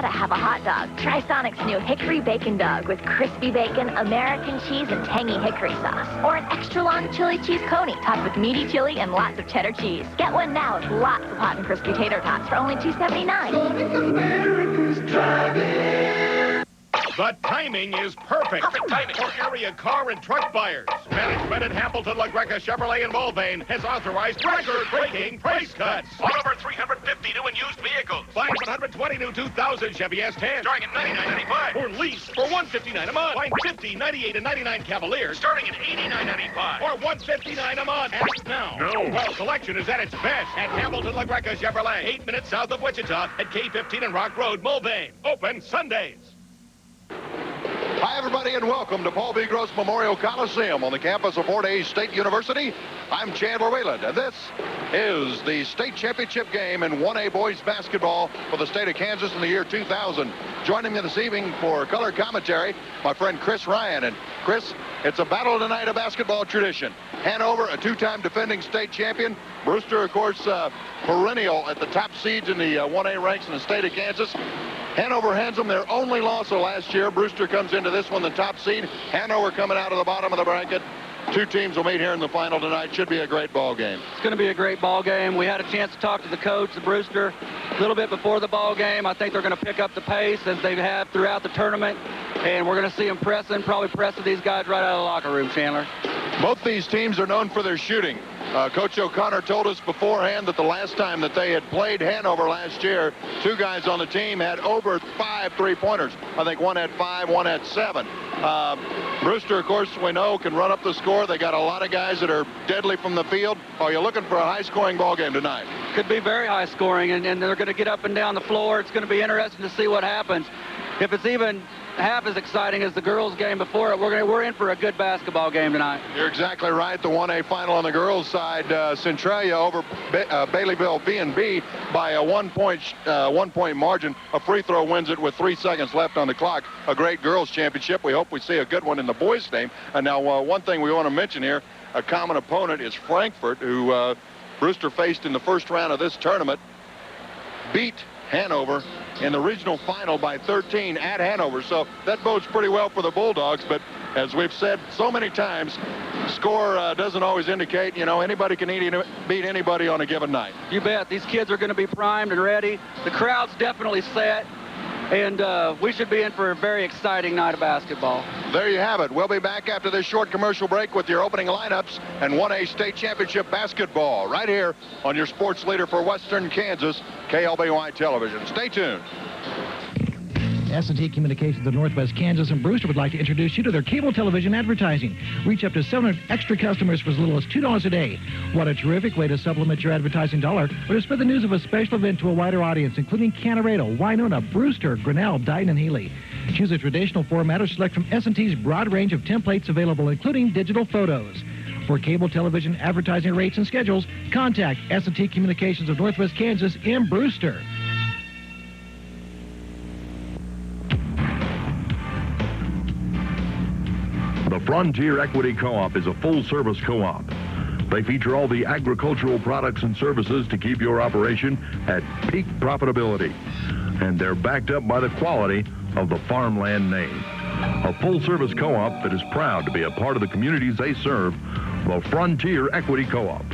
gotta have a hot dog. Try Sonic's new Hickory Bacon Dog with crispy bacon, American cheese, and tangy hickory sauce. Or an extra-long chili cheese coney topped with meaty chili and lots of cheddar cheese. Get one now with lots of hot and crispy tater tots for only $2.79. Sonic America's driving. The timing is perfect. Perfect timing For area car and truck buyers. Management at Hamilton, LaGreca, Chevrolet, and Mulvane has authorized record-breaking price cuts. on over 350 new and used vehicles. Find 120 new 2000 Chevy S10. Starting at $99.95. Or lease for $159 a month. Find 50, 98, and 99 Cavaliers. Starting at $89.95. Or $159 a month. Ask now. No. Well, selection is at its best at Hamilton, LaGreca, Chevrolet. 8 minutes south of Wichita at K15 and Rock Road, Mulvane. Open Sundays. Hi, everybody, and welcome to Paul B. Gross Memorial Coliseum on the campus of Fort Hays State University. I'm Chandler Wayland, and this is the state championship game in 1A boys basketball for the state of Kansas in the year 2000. Joining me this evening for color commentary, my friend Chris Ryan. And Chris, it's a battle tonight of basketball tradition. Hanover, a two-time defending state champion. Brewster, of course, perennial at the top seeds in the 1A ranks in the state of Kansas. Hanover hands them their only loss of last year. Brewster comes into this one the top seed. Hanover coming out of the bottom of the bracket. Two teams will meet here in the final tonight. Should be a great ball game. It's going to be a great ball game. We had a chance to talk to the coach, the Brewster, a little bit before the ball game. I think they're going to pick up the pace as they have throughout the tournament, and we're going to see them probably pressing these guys right out of the locker room, Chandler. Both these teams are known for their shooting. Coach O'Connor told us beforehand that the last time that they had played Hanover last year, two guys on the team had over 5 3-pointers. I think one had 5, one had 7. Brewster, of course, we know, can run up the score. They got a lot of guys that are deadly from the field. Are you looking for a high-scoring ball game tonight? Could be very high scoring, and they're going to get up and down the floor. It's going to be interesting to see what happens. If it's even half as exciting as the girls' game before it, we're in for a good basketball game tonight. You're exactly right. The 1A final on the girls' side, Centralia over Baileyville B&B by a one-point margin. A free throw wins it with 3 seconds left on the clock. A great girls' championship. We hope we see a good one in the boys' game. And now one thing we want to mention here, a common opponent is Frankfort, who Brewster faced in the first round of this tournament, beat Hanover in the regional final by 13 at Hanover. So that bodes pretty well for the Bulldogs. But as we've said so many times, score doesn't always indicate, anybody can beat anybody on a given night. You bet. These kids are going to be primed and ready. The crowd's definitely set. And we should be in for a very exciting night of basketball. There you have it. We'll be back after this short commercial break with your opening lineups and 1A state championship basketball right here on your sports leader for Western Kansas, KLBY Television. Stay tuned. S&T Communications of Northwest Kansas and Brewster would like to introduce you to their cable television advertising. Reach up to 700 extra customers for as little as $2 a day. What a terrific way to supplement your advertising dollar, or to spread the news of a special event to a wider audience, including Canarado, Winona, Brewster, Grinnell, Dighton, and Healy. Choose a traditional format or select from S&T's broad range of templates available, including digital photos. For cable television advertising rates and schedules, contact S&T Communications of Northwest Kansas in Brewster. The Frontier Equity Co-op is a full-service co-op. They feature all the agricultural products and services to keep your operation at peak profitability. And they're backed up by the quality of the farmland name. A full-service co-op that is proud to be a part of the communities they serve, the Frontier Equity Co-op.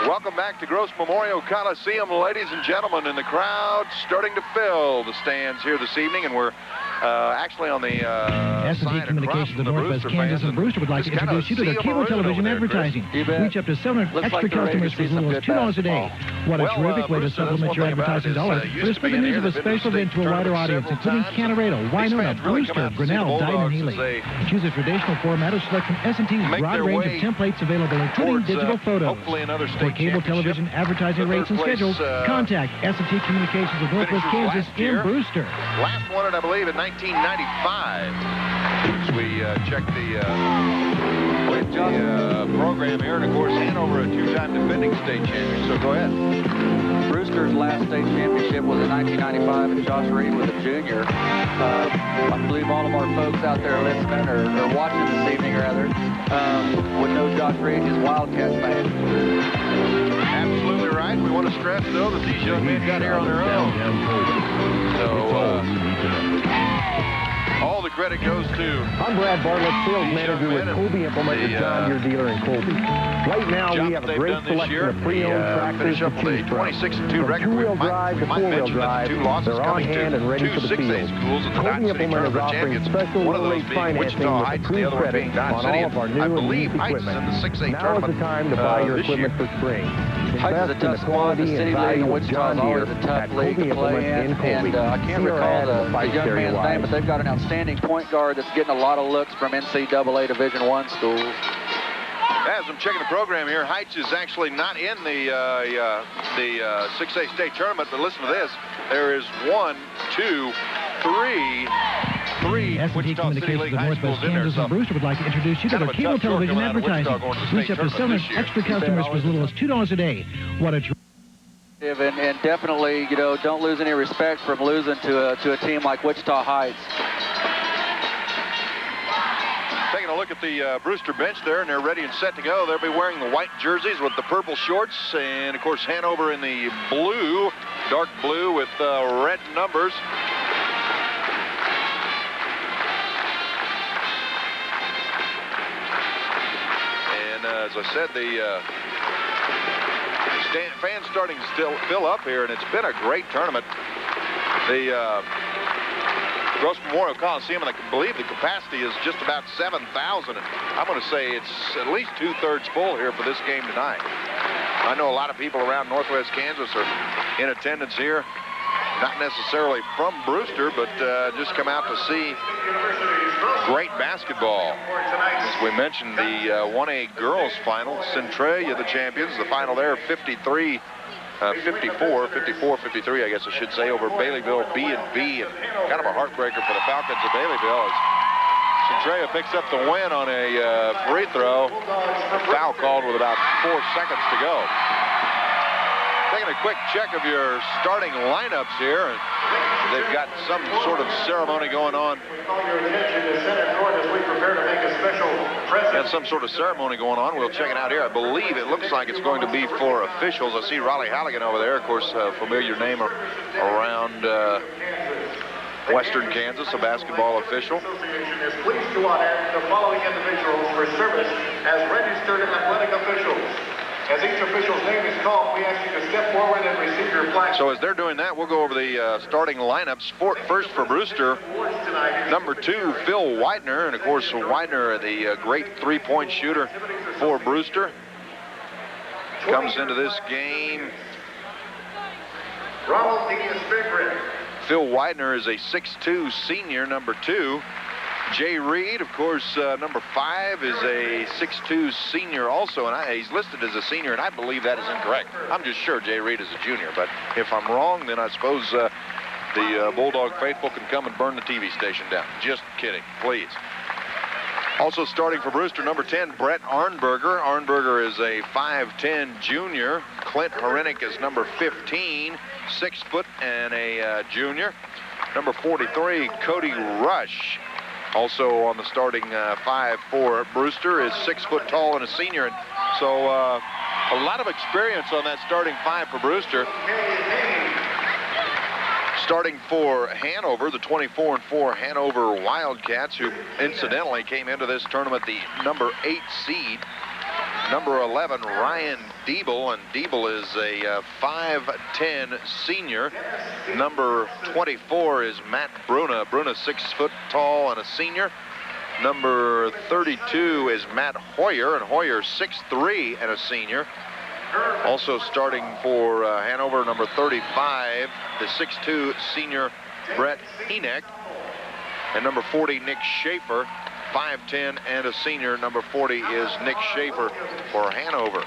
Welcome back to Gross Memorial Coliseum, ladies and gentlemen, and the crowd starting to fill the stands here this evening, and we're actually on the S&T Communications of Northwest Kansas and Brewster would like to introduce you to their cable television advertising. Reach up to 700 extra customers for as little as $2 a day. What a terrific way to supplement your advertising dollar, or to spread the news of a special event to a wider audience, including Canarado, Winona, Brewster, Grinnell, Dighton, and Healy. Choose a traditional format or select from S&T's broad range of templates available, including digital photos. For cable television advertising rates and schedules, contact S&T Communications of Northwest Kansas in Brewster. Last one, I believe, in 1995. As we check the program here, and of course Hanover, a two-time defending state champion. So go ahead. Brewster's last state championship was in 1995, and Josh Reed was a junior. I believe all of our folks out there listening are Josh Ridge is Wildcats fans. Absolutely right. We want to stress, though, that these young men got here on their own. All the credit goes to... I'm Brad Bartlett, sales manager with Colby Implement, the John Deere dealer in Colby. Right now, we have a great selection of pre-owned tractors to choose from. 26-2 From two-wheel drive to four-wheel drive, they're on hand and ready for the field. Colby Implement is offering special low-rate financing with approved credit on all of our new and used equipment. Now is the time to buy your equipment for spring. Heights is a tough squad. The city league in Wichita is always a tough league to play in. And I can't recall the young man's name, but they've got an outstanding point guard that's getting a lot of looks from NCAA Division I schools. As I'm checking the program here, Heights is actually not in the 6A state tournament, but listen to this. There is 1, 2, 3 S&T Communications of Northwest Kansas and Brewster would like to introduce you to their cable television advertising. Reach up to 7 extra customers for as little as $2 a day. What a and definitely, you know, don't lose any respect from losing to a team like Wichita Heights. Taking a look at the Brewster bench there, and they're ready and set to go. They'll be wearing the white jerseys with the purple shorts, and of course Hanover in the blue, dark blue with red numbers. And as I said, the fans starting to still fill up here, and it's been a great tournament. The Gross Memorial Coliseum, and I believe the capacity is just about 7,000. And I'm going to say it's at least 2/3 full here for this game tonight. I know a lot of people around Northwest Kansas are in attendance here, not necessarily from Brewster, but just come out to see great basketball. As we mentioned, the 1A girls final, Centralia, the champions, the final there, 54, 53, I guess I should say, over Baileyville B&B, and kind of a heartbreaker for the Falcons of Baileyville as Centralia picks up the win on a free throw, a foul called with about 4 seconds to go. Taking a quick check of your starting lineups here, and they've got some sort of ceremony going on. Got some sort of ceremony going on. We'll check it out here. I believe it looks like it's going to be for officials. I see Raleigh Halligan over there, of course, a familiar name around Western Kansas, a basketball official. Association is pleased to honor the following individuals for service as registered athletic officials. As each official's name is called, we ask you to step forward and receive your plaque. So as they're doing that, we'll go over the starting lineups. First for Brewster, number 2, Phil Widener. And of course, Widener, the great three-point shooter for Brewster, comes into this game. Ronald Diaz Bigrid. Phil Widener is a 6'2 senior, number 2. Jay Reed, of course, number 5, is a 6'2 senior also, and he's listed as a senior, and I believe that is incorrect. I'm just sure Jay Reed is a junior, but if I'm wrong, then I suppose the Bulldog faithful can come and burn the TV station down. Just kidding, please. Also starting for Brewster, number 10, Brett Arnberger. Arnberger is a 5'10 junior. Clint Hrenik is number 15, 6 foot and a junior. Number 43, Cody Rush. Also on the starting 5 for Brewster is 6 foot tall and a senior. And so a lot of experience on that starting 5 for Brewster. Starting for Hanover, the 24-4 Hanover Wildcats, who incidentally came into this tournament the number 8 seed. Number 11, Ryan Diebel, and Diebel is a 5'10 senior. Number 24 is Matt Bruna. Bruna 6 foot tall and a senior. Number 32 is Matt Hoyer, and Hoyer 6'3 and a senior. Also starting for Hanover, number 35, the 6'2 senior Brett Hrenik, and number 40, Nick Schaefer. 5'10 and a senior. Number 40 is Nick Schaefer for Hanover.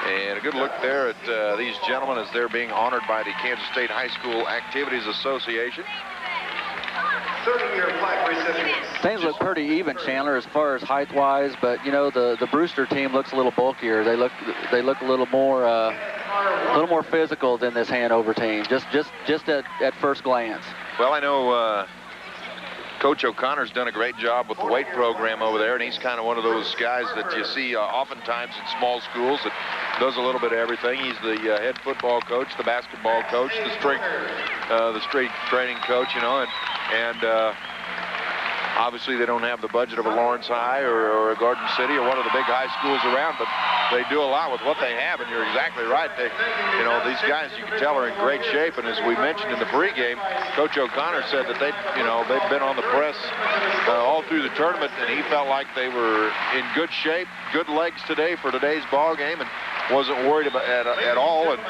And a good look there at these gentlemen as they're being honored by the Kansas State High School Activities Association. 30-year plaque recipients. Things look pretty even, Chandler, as far as height-wise, but you know the Brewster team looks a little bulkier. They look a little more physical than this Hanover team. Just at first glance. Well, I know Coach O'Connor's done a great job with the weight program over there, and he's kind of one of those guys that you see oftentimes in small schools that does a little bit of everything. He's the head football coach, the basketball coach, the strength training coach, you know, and obviously they don't have the budget of a Lawrence High or a Garden City or one of the big high schools around, but they do a lot with what they have, and you're exactly right. You know, these guys, you can tell, are in great shape, and as we mentioned in the pregame, Coach O'Connor said that they've been on the press all through the tournament, and he felt like they were in good shape, good legs today for today's ball game, and wasn't worried about at all. And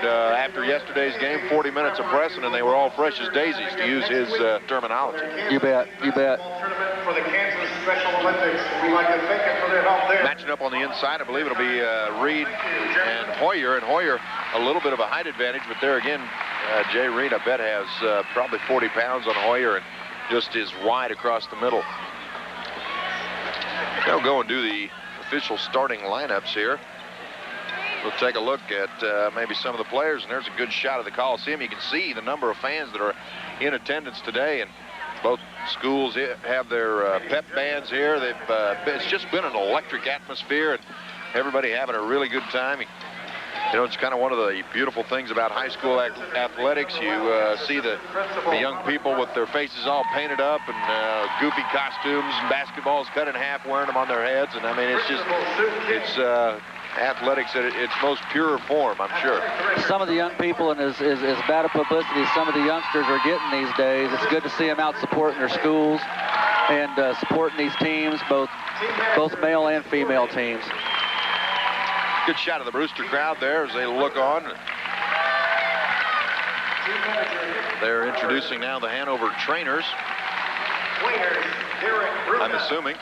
after yesterday's game, 40 minutes of pressing, and they were all fresh as daisies, to use his terminology. You bet. You bet. For the Kansas Special Olympics, we'd like to thank them for their help there. Matching up on the inside, I believe it'll be Reed and Hoyer. And Hoyer, a little bit of a height advantage, but there again, Jay Reed, I bet, has probably 40 pounds on Hoyer and just is wide across the middle. They'll go and do the official starting lineups here. We'll take a look at maybe some of the players, and there's a good shot of the Coliseum. You can see the number of fans that are in attendance today, and both schools have their pep bands here. It's just been an electric atmosphere, and everybody having a really good time. You know, it's kind of one of the beautiful things about high school athletics. You see the young people with their faces all painted up and goofy costumes and basketballs cut in half, wearing them on their heads. And I mean, it's athletics at its most pure form, I'm sure. Some of the young people, and as bad a publicity as some of the youngsters are getting these days, it's good to see them out supporting their schools and supporting these teams, both male and female teams. Good shot of the Brewster crowd there as they look on. They're introducing now the Hanover trainers, I'm assuming.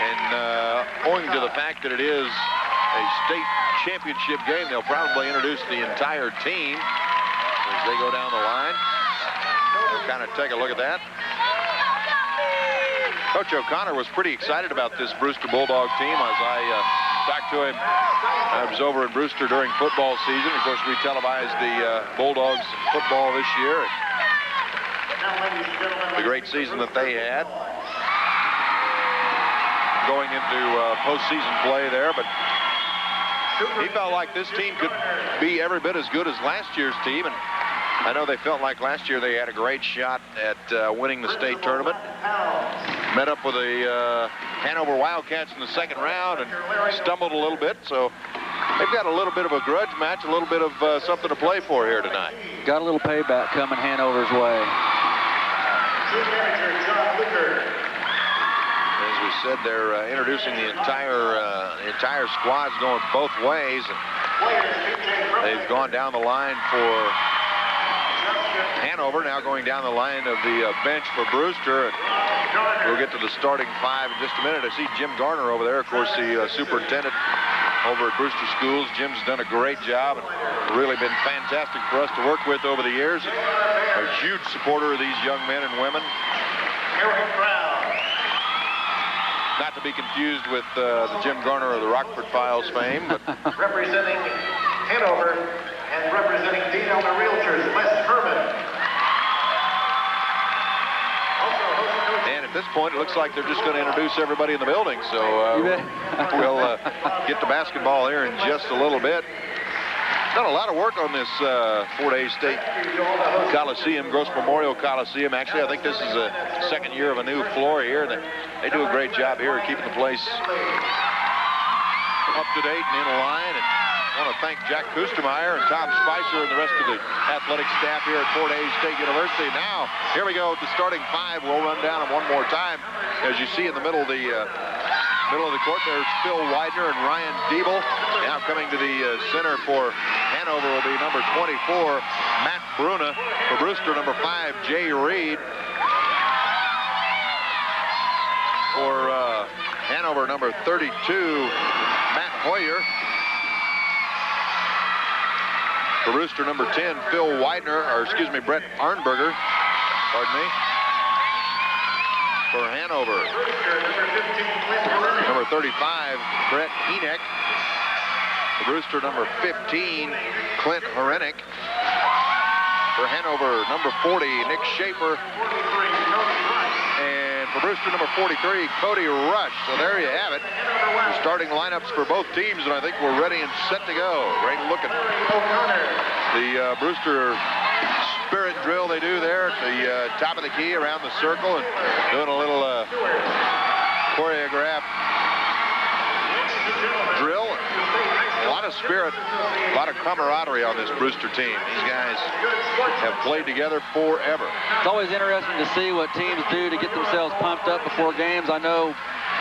And owing to the fact that it is a state championship game, they'll probably introduce the entire team as they go down the line. We'll kind of take a look at that. Coach O'Connor was pretty excited about this Brewster Bulldog team. As I talked to him, I was over in Brewster during football season. Of course, we televised the Bulldogs football this year. The great season that they had, going into postseason play there, but he felt like this team could be every bit as good as last year's team, and I know they felt like last year they had a great shot at winning the state tournament. Met up with the Hanover Wildcats in the second round and stumbled a little bit, so they've got a little bit of a grudge match, a little bit of something to play for here tonight. Got a little payback coming Hanover's way. Team manager John Luker. As we said, they're introducing the entire squad's going both ways. And they've gone down the line for Hanover, now going down the line of the bench for Brewster. And we'll get to the starting five in just a minute. I see Jim Garner over there, of course, the superintendent over at Brewster Schools. Jim's done a great job and really been fantastic for us to work with over the years. A huge supporter of these young men and women. Not to be confused with the Jim Garner of the Rockford Files fame, but representing Hanover and representing Dean Elder Realtors, Les Herman. And at this point, it looks like they're just going to introduce everybody in the building. So we'll get to basketball here in just a little bit. Done a lot of work on this Fort Hays State Coliseum, Gross Memorial Coliseum. Actually, I think this is the second year of a new floor here. They do a great job here of keeping the place up to date and in line. And I want to thank Jack Kustemeyer and Tom Spicer and the rest of the athletic staff here at Fort Hays State University. Now, here we go, the starting five. We'll run down them one more time. As you see in the middle of the court, there's Phil Widener and Ryan Diebel. Now coming to the center for Hanover will be number 24, Matt Bruna. For Brewster, number 5, Jay Reed. For Hanover, number 32, Matt Hoyer. For Brewster, number 10, Phil Widener, or excuse me, Brett Arnberger. Pardon me. For Hanover, number 35, Brett Heeneck. For Brewster, number 15, Clint Horenik. For Hanover, number 40, Nick Schaefer. And for Brewster, number 43, Cody Rush. So there you have it. The starting lineups for both teams, and I think we're ready and set to go. Great looking. The Brewster spirit drill they do there at the top of the key around the circle and doing a little choreographed drill. A lot of spirit, a lot of camaraderie on this Brewster team. These guys have played together forever. It's always interesting to see what teams do to get themselves pumped up before games. I know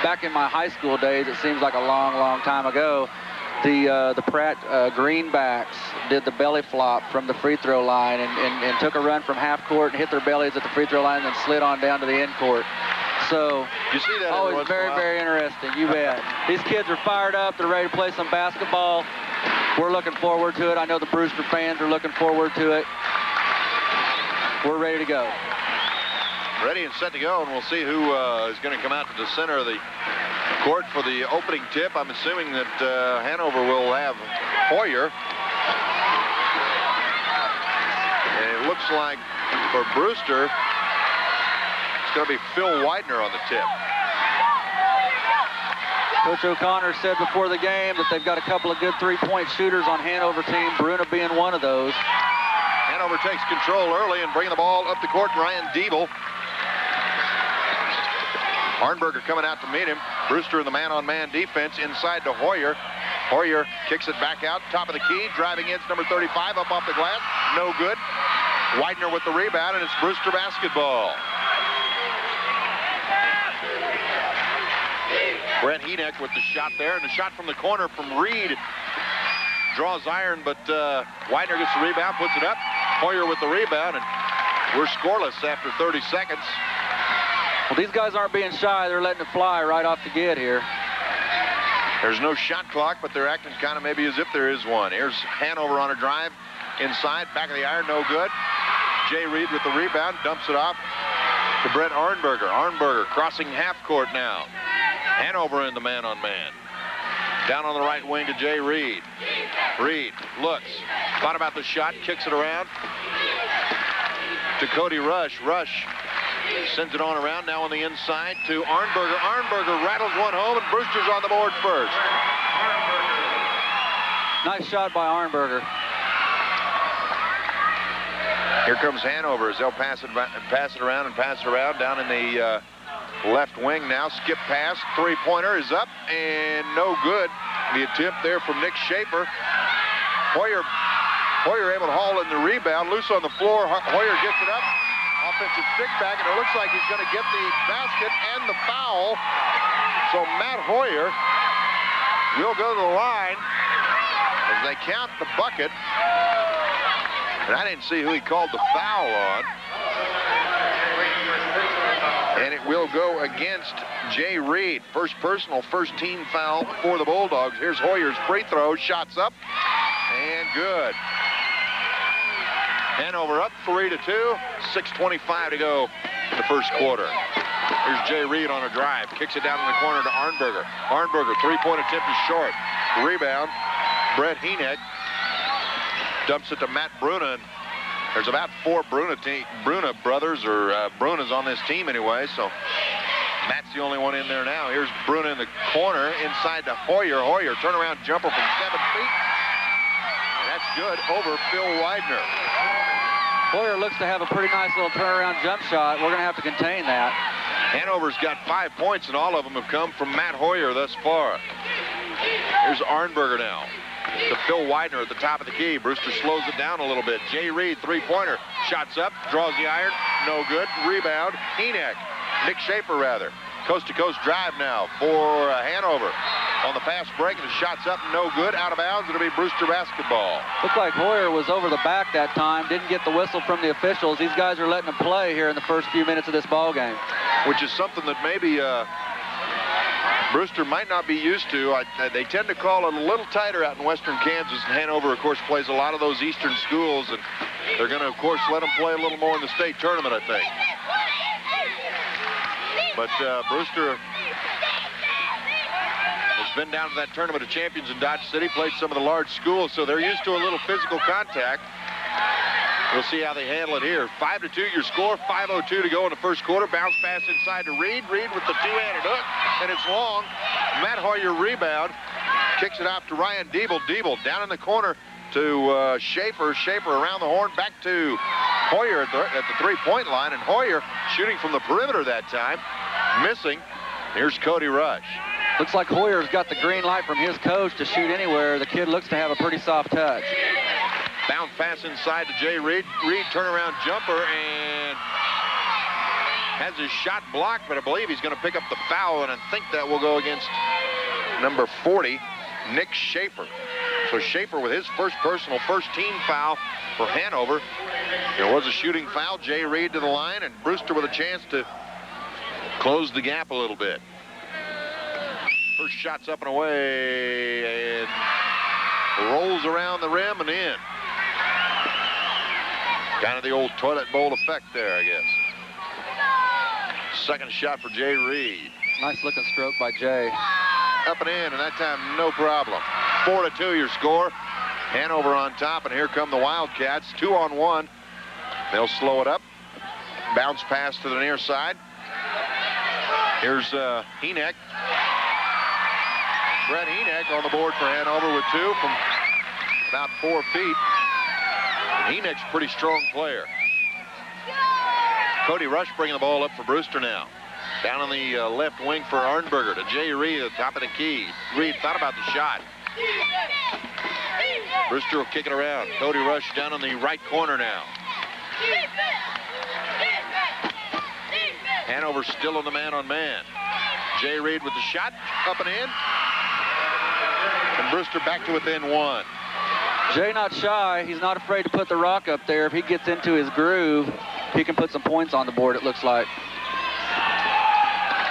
back in my high school days, it seems like a long, long time ago, the Pratt Greenbacks did the belly flop from the free throw line and took a run from half court and hit their bellies at the free throw line and then slid on down to the end court. So you see that always very, very interesting. You bet. These kids are fired up. They're ready to play some basketball. We're looking forward to it. I know the Brewster fans are looking forward to it. We're ready to go. Ready and set to go, and we'll see who is going to come out to the center of the court for the opening tip. I'm assuming that Hanover will have Hoyer. And it looks like for Brewster, it's going to be Phil Widener on the tip. Coach O'Connor said before the game that they've got a couple of good three-point shooters on Hanover team, Bruna being one of those. Hanover takes control early and bringing the ball up the court. Ryan Diebel. Arnberger coming out to meet him. Brewster in the man-on-man defense inside to Hoyer. Hoyer kicks it back out, top of the key, driving in, number 35, up off the glass, no good. Widener with the rebound, and it's Brewster basketball. Brett Heeneck with the shot there, and the shot from the corner from Reed. Draws iron, but Widener gets the rebound, puts it up. Hoyer with the rebound, and we're scoreless after 30 seconds. Well, these guys aren't being shy. They're letting it fly right off the get here. There's no shot clock, but they're acting kind of maybe as if there is one. Here's Hanover on a drive inside, back of the iron, no good. Jay Reed with the rebound, dumps it off to Brett Arnberger. Arnberger crossing half court now. Hanover in the man-on-man. Down on the right wing to Jay Reed. Reed looks, thought about the shot, kicks it around to Cody Rush. Rush sends it on around, now on the inside to Arnberger. Arnberger rattles one home, and Brewster's on the board first. Nice shot by Arnberger. Here comes Hanover as they'll pass it around down in the left wing now. Skip pass, three-pointer is up and no good. The attempt there from Nick Schaefer. Hoyer able to haul in the rebound, loose on the floor. Hoyer gets it up. Offensive stick back, and it looks like he's going to get the basket and the foul. So Matt Hoyer will go to the line as they count the bucket. And I didn't see who he called the foul on. And it will go against Jay Reed. First personal, first team foul for the Bulldogs. Here's Hoyer's free throw, shots up, and good. Hanover up 3-2, 6:25 to go in the first quarter. Here's Jay Reed on a drive, kicks it down in the corner to Arnberger. Arnberger, three-point attempt is short. Rebound, Brett Heeneck dumps it to Matt Bruna. There's about 4 Bruna brothers, or Brunas on this team anyway, so Matt's the only one in there now. Here's Bruna in the corner, inside to Hoyer. Hoyer, turnaround jumper from 7 feet. And that's good over Phil Widener. Hoyer looks to have a pretty nice little turnaround jump shot. We're going to have to contain that. Hanover's got 5 points, and all of them have come from Matt Hoyer thus far. Here's Arnberger now to Phil Widener at the top of the key. Brewster slows it down a little bit. Jay Reed, three-pointer, shots up, draws the iron, no good. Rebound, Heeneck, Nick Schaefer rather. Coast-to-coast drive now for Hanover. On the fast break, and the shot's up, no good, out of bounds. It'll be Brewster basketball. Looked like Hoyer was over the back that time, didn't get the whistle from the officials. These guys are letting him play here in the first few minutes of this ball game. Which is something that maybe Brewster might not be used to. They tend to call it a little tighter out in western Kansas, and Hanover, of course, plays a lot of those eastern schools, and they're going to, of course, let them play a little more in the state tournament, I think. But Brewster has been down to that Tournament of Champions in Dodge City, played some of the large schools, so they're used to a little physical contact. We'll see how they handle it here. 5-2 your score, 5:02 to go in the first quarter. Bounce pass inside to Reed. Reed with the two-handed hook, and it's long. Matt Hoyer rebound. Kicks it out to Ryan Diebel. Diebel down in the corner to Schaefer. Schaefer around the horn, back to Hoyer at the three-point line, and Hoyer shooting from the perimeter that time, missing. Here's Cody Rush. Looks like Hoyer's got the green light from his coach to shoot anywhere. The kid looks to have a pretty soft touch. Bounce pass inside to Jay Reed. Reed turnaround jumper and has his shot blocked, but I believe he's going to pick up the foul, and I think that will go against number 40, Nick Schaefer. So Schaefer with his first personal, first team foul for Hanover. There was a shooting foul. Jay Reed to the line, and Brewster with a chance to close the gap a little bit. First shot's up and away, and rolls around the rim and in. Kind of the old toilet bowl effect there, I guess. Second shot for Jay Reed. Nice looking stroke by Jay. Up and in, and that time no problem. 4-2 your score. Hanover on top, and here come the Wildcats. 2-on-1. They'll slow it up. Bounce pass to the near side. Here's Heeneck. Brett Heeneck on the board for Hanover with 2 from about 4 feet. And Heeneck's a pretty strong player. Cody Rush bringing the ball up for Brewster now. Down on the left wing for Arnberger to Jay Reed at the top of the key. Reed thought about the shot. Brewster will kick it around. Cody Rush down on the right corner now. Hanover still on the man-on-man. Jay Reed with the shot, up and in. And Brewster back to within 1. Jay not shy. He's not afraid to put the rock up there. If he gets into his groove, he can put some points on the board, it looks like.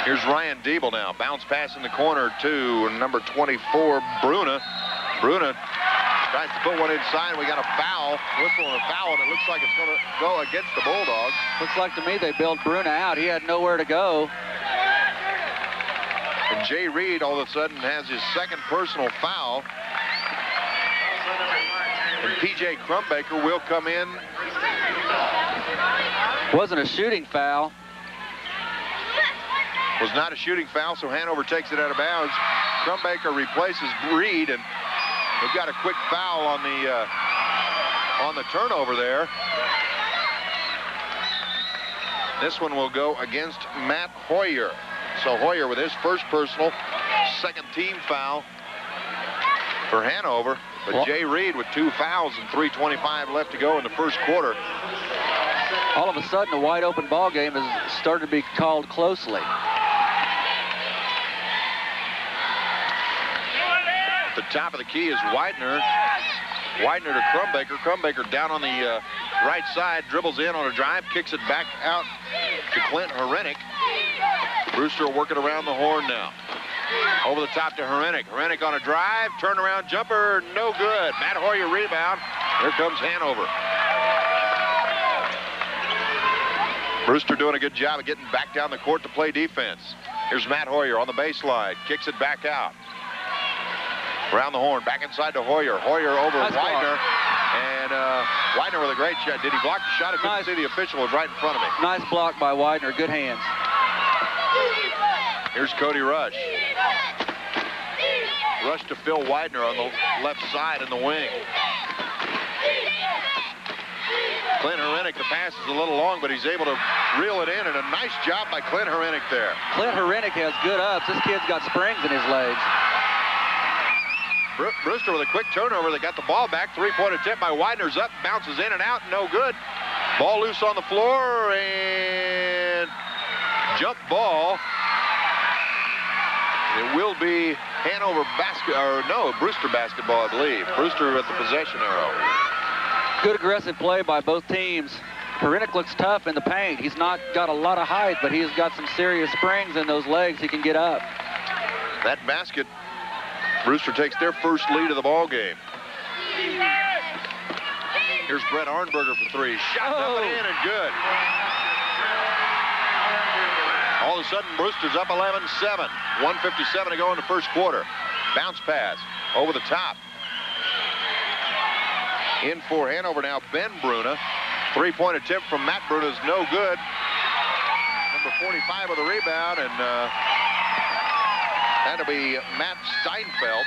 Here's Ryan Diebel now. Bounce pass in the corner to number 24, Bruna. Bruna tries to put one inside. We got a foul. Whistle and a foul, and it looks like it's going to go against the Bulldogs. Looks like to me they bailed Bruna out. He had nowhere to go. And Jay Reed all of a sudden has his second personal foul. And P.J. Crumbaker will come in. Wasn't a shooting foul. Was not a shooting foul, so Hanover takes it out of bounds. Crumbaker replaces Reed, and we've got a quick foul on the turnover there. This one will go against Matt Hoyer. So Hoyer with his first personal, second team foul for Hanover. But Jay Reed with 2 fouls and 3:25 left to go in the first quarter. All of a sudden, a wide open ball game has started to be called closely. At the top of the key is Widener. Widener to Crumbaker. Crumbaker down on the right side, dribbles in on a drive, kicks it back out to Clint Herenick. Brewster working around the horn now. Over the top to Herenick. Herenick on a drive, turnaround jumper, no good. Matt Hoyer rebound. Here comes Hanover. Brewster doing a good job of getting back down the court to play defense. Here's Matt Hoyer on the baseline, kicks it back out. Around the horn, back inside to Hoyer. Hoyer over Widener. And Widener with a great shot. Did he block the shot? I couldn't see the official. Was right in front of me. Nice block by Widener. Good hands. Here's Cody Rush. Rush to Phil Widener on the left side in the wing. Clint Herenick, the pass is a little long, but he's able to reel it in, and a nice job by Clint Herenick there. Clint Herenick has good ups. This kid's got springs in his legs. Brewster with a quick turnover. They got the ball back. Three-point attempt by Widener's up, bounces in and out, no good. Ball loose on the floor, and jump ball. It will be Hanover Brewster basketball, I believe. Brewster at the possession arrow. Good aggressive play by both teams. Herenick looks tough in the paint. He's not got a lot of height, but he's got some serious springs in those legs. He can get up. That basket, Brewster takes their first lead of the ball game. Here's Brett Arnberger for 3. Shot up and in and good. All of a sudden, Brewster's up 11-7. 1:57 to go in the first quarter. Bounce pass over the top. In for Hanover now, Ben Bruna. Three-point attempt from Matt Bruno is no good. Number 45 with the rebound, and that'll be Matt Steinfeld.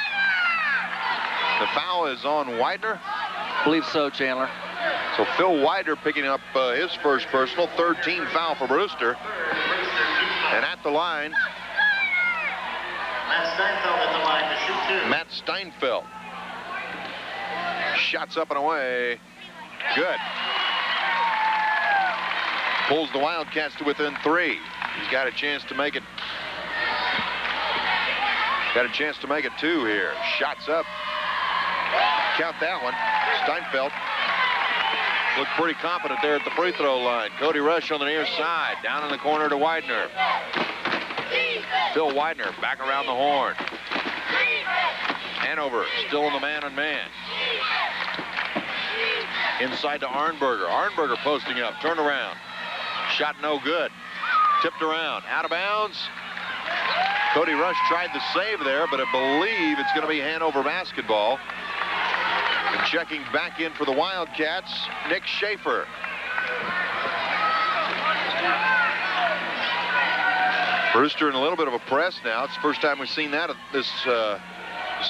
The foul is on Widener. I believe so, Chandler. So Phil Widener picking up his first personal, third team foul for Brewster. And at the line, Matt Steinfeld at the line to shoot 2. Matt Steinfeld. Shots up and away. Good. Pulls the Wildcats to within 3. He's got a chance to make it. Got a chance to make it 2 here. Shots up. Count that one. Steinfeld looked pretty confident there at the free throw line. Cody Rush on the near side. Down in the corner to Widener. Phil Widener back around the horn. Hanover still in the man-on-man. Inside to Arnberger. Arnberger posting up. Turned around. Shot no good. Tipped around. Out of bounds. Cody Rush tried the save there, but I believe it's going to be Hanover basketball. And checking back in for the Wildcats, Nick Schaefer. Brewster in a little bit of a press now. It's the first time we've seen that this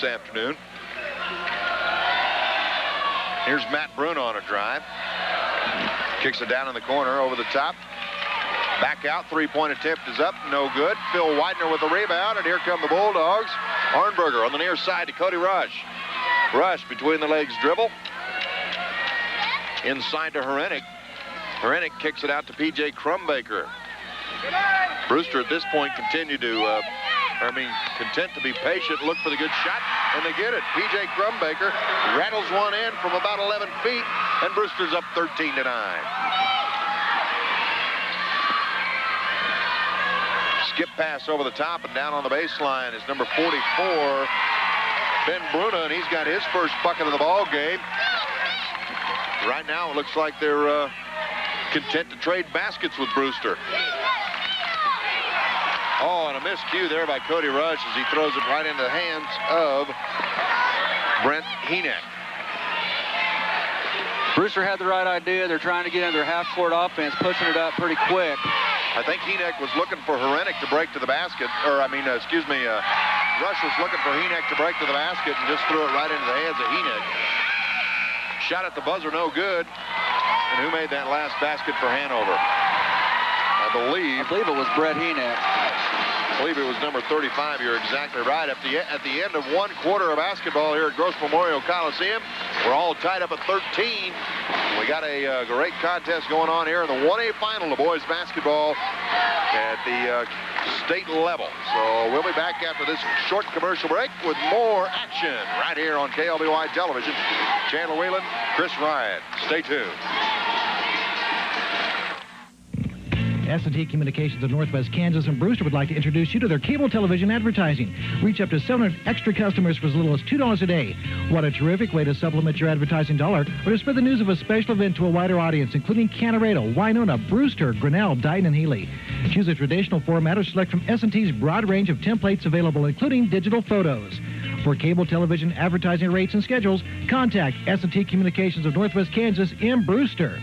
afternoon. Here's Matt Bruno on a drive. Kicks it down in the corner over the top. Back out, three-point attempt is up, no good. Phil Widener with the rebound, and here come the Bulldogs. Arnberger on the near side to Cody Rush. Rush between the legs dribble. Inside to Hrenek. Hrenek kicks it out to P.J. Crumbaker. Brewster at this point content to be patient, look for the good shot, and they get it. P.J. Crumbaker rattles one in from about 11 feet, and Brewster's up 13-9. Skip pass over the top, and down on the baseline is number 44, Ben Bruna, and he's got his first bucket of the ball game. Right now, it looks like they're content to trade baskets with Brewster. Oh, and a miscue there by Cody Rush as he throws it right into the hands of Brent Hrenek. Brewster had the right idea. They're trying to get into their half-court offense, pushing it up pretty quick. I think Hrenek was looking for Hrenek to break to the basket, Rush was looking for Hrenek to break to the basket and just threw it right into the hands of Hrenek. Shot at the buzzer, no good. And who made that last basket for Hanover? I believe it was Brett Hrenek. I believe it was number 35. You're exactly right. At the end of one quarter of basketball here at Gross Memorial Coliseum, we're all tied up at 13. We got a great contest going on here in the 1A final of boys basketball at the state level. So we'll be back after this short commercial break with more action right here on KLBY Television. Chandler Whelan, Chris Ryan. Stay tuned. S&T Communications of Northwest Kansas and Brewster would like to introduce you to their cable television advertising. Reach up to 700 extra customers for as little as $2 a day. What a terrific way to supplement your advertising dollar or to spread the news of a special event to a wider audience, including Canarado, Winona, Brewster, Grinnell, Dighton, and Healy. Choose a traditional format or select from S&T's broad range of templates available, including digital photos. For cable television advertising rates and schedules, contact S&T Communications of Northwest Kansas in Brewster.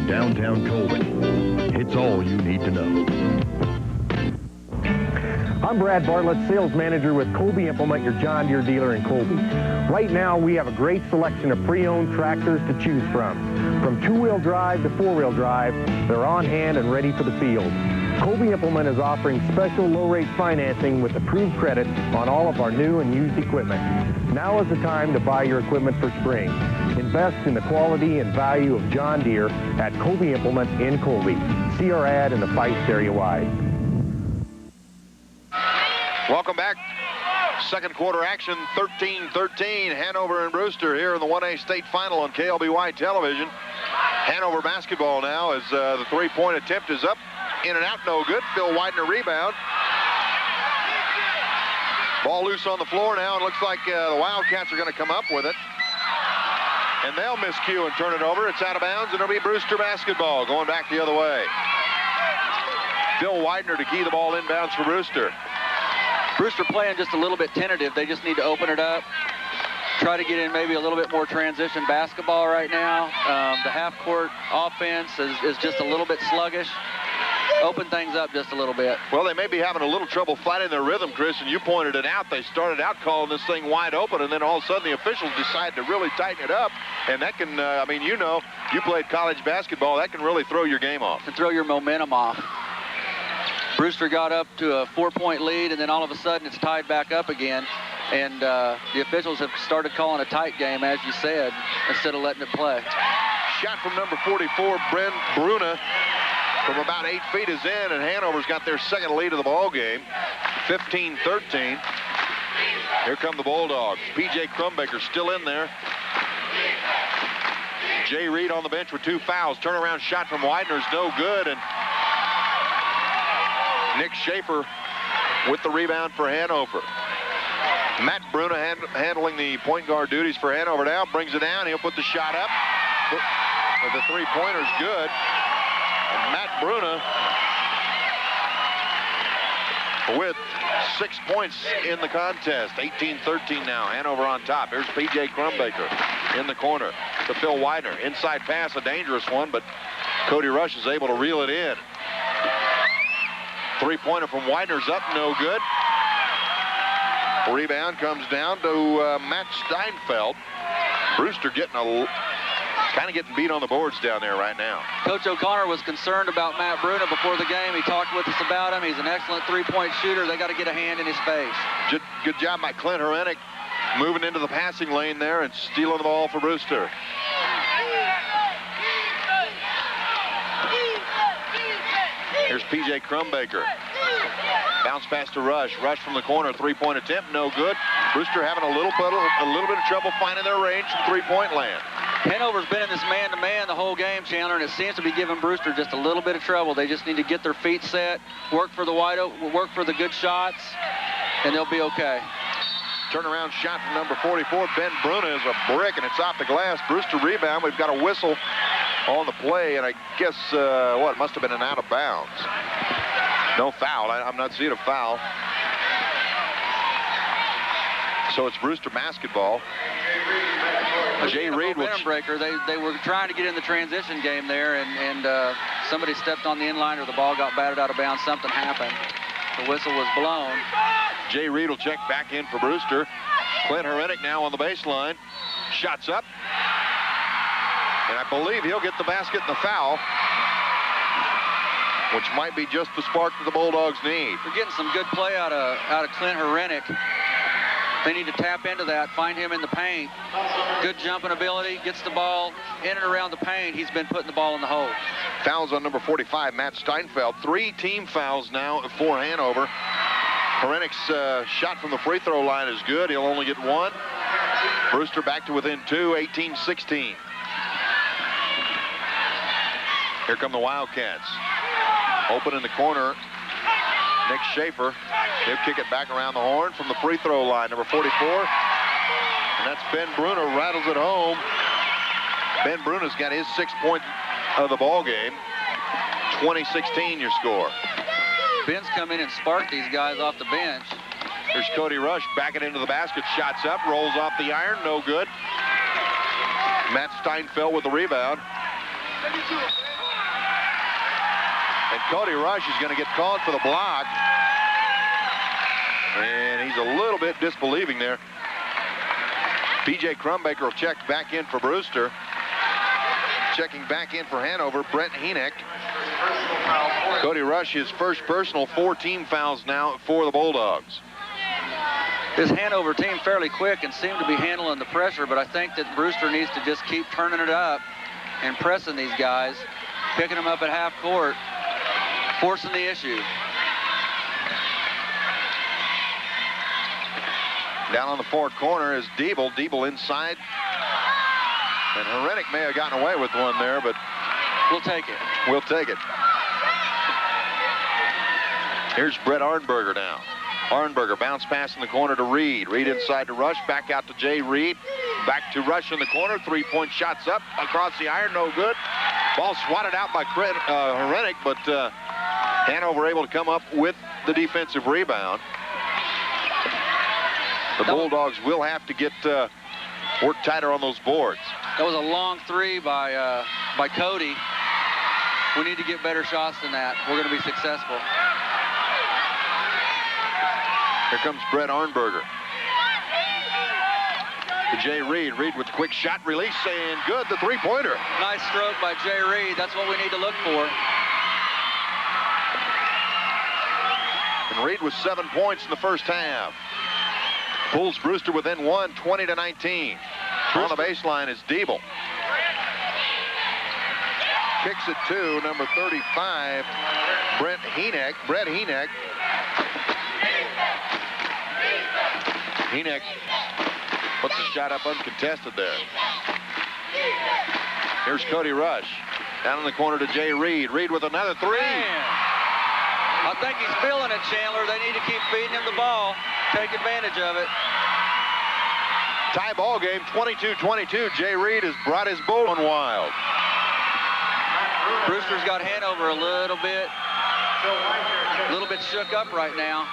Downtown Colby. It's all you need to know. I'm Brad Bartlett, sales manager with Colby Implement, your John Deere dealer in Colby. Right now, we have a great selection of pre-owned tractors to choose from. From two-wheel drive to four-wheel drive, they're on hand and ready for the field. Colby Implement is offering special low-rate financing with approved credit on all of our new and used equipment. Now is the time to buy your equipment for spring. Invest in the quality and value of John Deere at Colby Implement in Colby. See our ad in the Feist area wide. Welcome back. Second quarter action, 13-13. Hanover and Brewster here in the 1A state final on KLBY television. Hanover basketball now as the three-point attempt is up. in and out, no good. Phil Widener rebound. Ball loose on the floor now, and looks like the Wildcats are going to come up with it. And they'll miscue and turn it over. It's out of bounds, and it'll be Brewster basketball going back the other way. Phil Widener to key the ball inbounds for Brewster. Brewster playing just a little bit tentative. They just need to open it up. Try to get in maybe a little bit more transition basketball right now. The half-court offense is just a little bit sluggish. Open things up just a little bit. Well, they may be having a little trouble finding their rhythm, Chris, and you pointed it out. They started out calling this thing wide open, and then all of a sudden the officials decide to really tighten it up. And that can, I mean, you know, you played college basketball. That can really throw your game off. Can throw your momentum off. Brewster got up to a 4-point lead, and then all of a sudden it's tied back up again. And the officials have started calling a tight game, as you said, instead of letting it play. Shot from number 44, Ben Bruna, from about 8 feet is in, and Hanover's got their second lead of the ball game, 15-13. Here come the Bulldogs. P.J. Crumbaker still in there. Jay Reed on the bench with 2 fouls. Turnaround shot from Widener's no good, and Nick Schaefer with the rebound for Hanover. Matt Bruna handling the point guard duties for Hanover now. Brings it down. He'll put the shot up. The three-pointer's good. And Matt Bruna with 6 points in the contest. 18-13 now. Hanover on top. Here's P.J. Crumbaker in the corner to Phil Widener. Inside pass, a dangerous one, but Cody Rush is able to reel it in. Three-pointer from Widener's up, no good. Rebound comes down to Matt Steinfeld. Brewster getting kind of getting beat on the boards down there right now. Coach O'Connor was concerned about Matt Bruna before the game. He talked with us about him. He's an excellent three-point shooter. They got to get a hand in his face. Good job by Clint Herenick moving into the passing lane there and stealing the ball for Brewster. Here's P.J. Crumbaker. Bounce pass to Rush. Rush from the corner. Three-point attempt. No good. Brewster having a little bit of trouble finding their range from three-point land. Hanover's been in this man-to-man the whole game, Chandler, and it seems to be giving Brewster just a little bit of trouble. They just need to get their feet set, work for the good shots, and they'll be okay. Turnaround shot from number 44. Ben Bruna is a brick, and it's off the glass. Brewster rebound. We've got a whistle on the play, and I guess, it must have been an out of bounds. No foul. I'm not seeing a foul. So it's Brewster basketball. Jay Reed will breaker. They were trying to get in the transition game there, and somebody stepped on the inline, or the ball got batted out of bounds. Something happened. The whistle was blown. Jay Reed will check back in for Brewster. Clint Herenick now on the baseline. Shots up. And I believe he'll get the basket and the foul, which might be just the spark that the Bulldogs need. We're getting some good play out of Clint Herenick. They need to tap into that, find him in the paint. Good jumping ability, gets the ball in and around the paint. He's been putting the ball in the hole. Fouls on number 45, Matt Steinfeld. 3 team fouls now for Hanover. Herenick's shot from the free throw line is good. He'll only get 1. Brewster back to within 2, 18-16. Here come the Wildcats. Open in the corner. Nick Schaefer. He'll kick it back around the horn from the free throw line. Number 44. And that's Ben Bruna. Rattles it home. Ben Bruna's got his 6th point of the ball game. 20-16 your score. Ben's come in and sparked these guys off the bench. There's Cody Rush backing into the basket. Shots up. Rolls off the iron. No good. Matt Steinfeld with the rebound. And Cody Rush is going to get called for the block. And he's a little bit disbelieving there. P.J. Crumbaker will check back in for Brewster. Checking back in for Hanover, Brent Henoch. Cody Rush, his first personal, 4 team fouls now for the Bulldogs. This Hanover team fairly quick and seem to be handling the pressure, but I think that Brewster needs to just keep turning it up and pressing these guys, picking them up at half court, forcing the issue. Down on the far corner is Diebel. Diebel inside. And Herenick may have gotten away with one there, but we'll take it. We'll take it. Here's Brett Arnberger now. Arnberger bounce pass in the corner to Reed. Reed inside to Rush. Back out to Jay Reed. Back to Rush in the corner. Three-point shots up across the iron. No good. Ball swatted out by Herenick, but Hanover able to come up with the defensive rebound. The Bulldogs will have to get work tighter on those boards. That was a long three by Cody. We need to get better shots than that. We're going to be successful. Here comes Brett Arnberger. To Jay Reed. Reed with the quick shot release and good. The three-pointer. Nice stroke by Jay Reed. That's what we need to look for. And Reed with 7 points in the first half. Pulls Brewster within one, 20-19. On the baseline is Diebel. Kicks it to number 35, Brett Henover. Henover puts the shot up uncontested there. Here's Cody Rush. Down in the corner to Jay Reed. Reed with another three. Man. I think he's feeling it, Chandler. They need to keep feeding him the ball. Take advantage of it. Tie ball game, 22-22. Jay Reed has brought his bull on wild. Brewster's got Hanover a little bit shook up right now.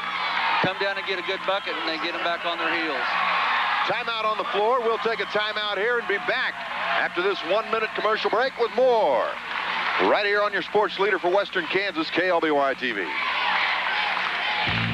Come down and get a good bucket, and they get them back on their heels. Timeout on the floor. We'll take a timeout here and be back after this 1-minute commercial break with more. Right here on your sports leader for Western Kansas, KLBY-TV.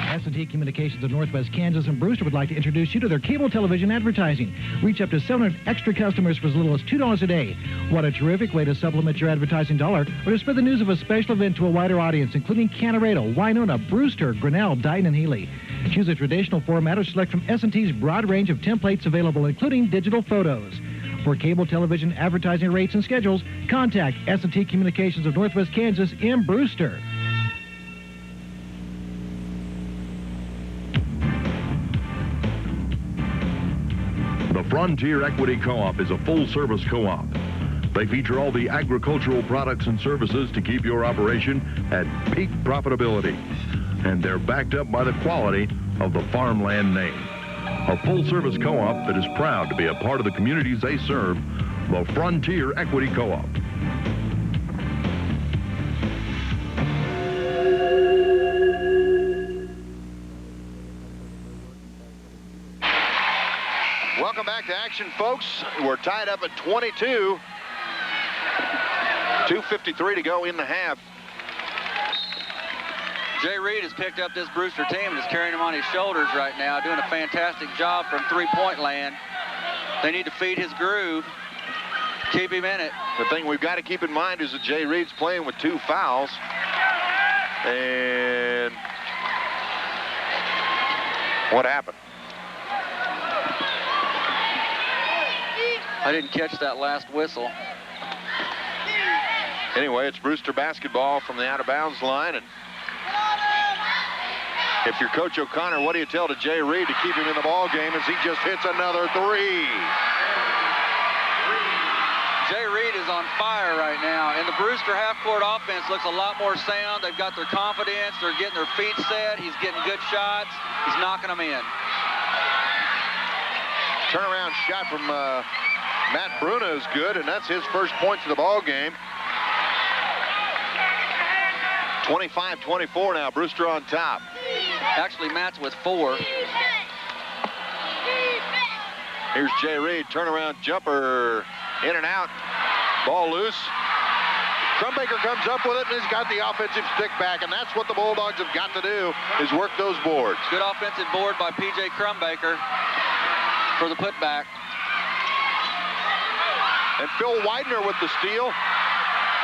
S&T Communications of Northwest Kansas and Brewster would like to introduce you to their cable television advertising. Reach up to 700 extra customers for as little as $2 a day. What a terrific way to supplement your advertising dollar or to spread the news of a special event to a wider audience, including Canarado, Winona, Brewster, Grinnell, Dighton, and Healy. Choose a traditional format or select from S&T's broad range of templates available, including digital photos. For cable television advertising rates and schedules, contact S&T Communications of Northwest Kansas in Brewster. The Frontier Equity Co-op is a full-service co-op. They feature all the agricultural products and services to keep your operation at peak profitability. And they're backed up by the quality of the farmland name. A full-service co-op that is proud to be a part of the communities they serve, the Frontier Equity Co-op. Welcome back to action, folks. We're tied up at 22. 2:53 to go in the half. Jay Reed has picked up this Brewster team and is carrying them on his shoulders right now, doing a fantastic job from three-point land. They need to feed his groove, keep him in it. The thing we've got to keep in mind is that Jay Reed's playing with 2 fouls. And what happened? I didn't catch that last whistle. Anyway, it's Brewster basketball from the out-of-bounds line. And if you're Coach O'Connor, what do you tell to Jay Reed to keep him in the ball game as he just hits another three? Jay Reed is on fire right now, and the Brewster half-court offense looks a lot more sound. They've got their confidence. They're getting their feet set. He's getting good shots. He's knocking them in. Turnaround shot from Matt Bruna is good, and that's his first points of the ball game. 25-24 now. Brewster on top. Actually, Matt's with 4. Here's Jay Reed, turnaround jumper, in and out, ball loose. Crumbaker comes up with it, and he's got the offensive stick back, and that's what the Bulldogs have got to do, is work those boards. Good offensive board by P.J. Crumbaker for the putback. And Phil Widener with the steal.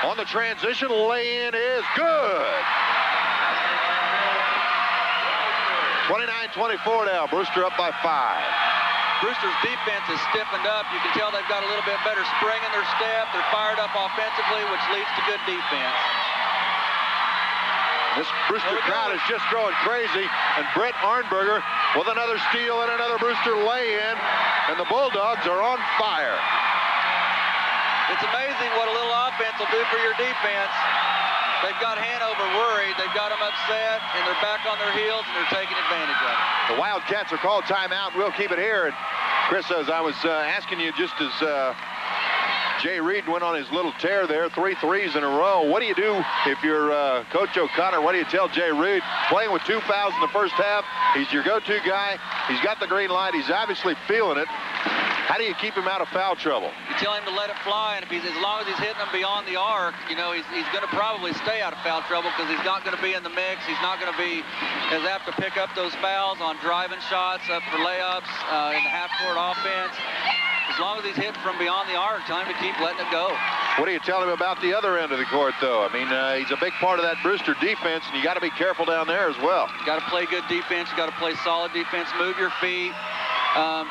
On the transition, lay-in is good. 29-24 now. Brewster up by 5. Brewster's defense is stiffened up. You can tell they've got a little bit better spring in their step. They're fired up offensively, which leads to good defense. This Brewster crowd is just going crazy. And Brett Arnberger with another steal and another Brewster lay-in. And the Bulldogs are on fire. It's amazing what a little offense will do for your defense. They've got Hanover worried. They've got them upset, and they're back on their heels, and they're taking advantage of it. The Wildcats are called timeout. We'll keep it here. And Chris, as I was asking you just as Jay Reed went on his little tear there, 3 threes in a row. What do you do if you're Coach O'Connor? What do you tell Jay Reed? Playing with 2 fouls in the first half. He's your go-to guy. He's got the green light. He's obviously feeling it. How do you keep him out of foul trouble? You tell him to let it fly, and if he's, as long as he's hitting them beyond the arc, you know, he's going to probably stay out of foul trouble because he's not going to be in the mix. He's not going to be as apt to pick up those fouls on driving shots, up for layups, in the half-court offense. As long as he's hitting from beyond the arc, time to keep letting it go. What do you tell him about the other end of the court, though? I mean, he's a big part of that Brewster defense, and you got to be careful down there as well. You got to play good defense. You got to play solid defense. Move your feet.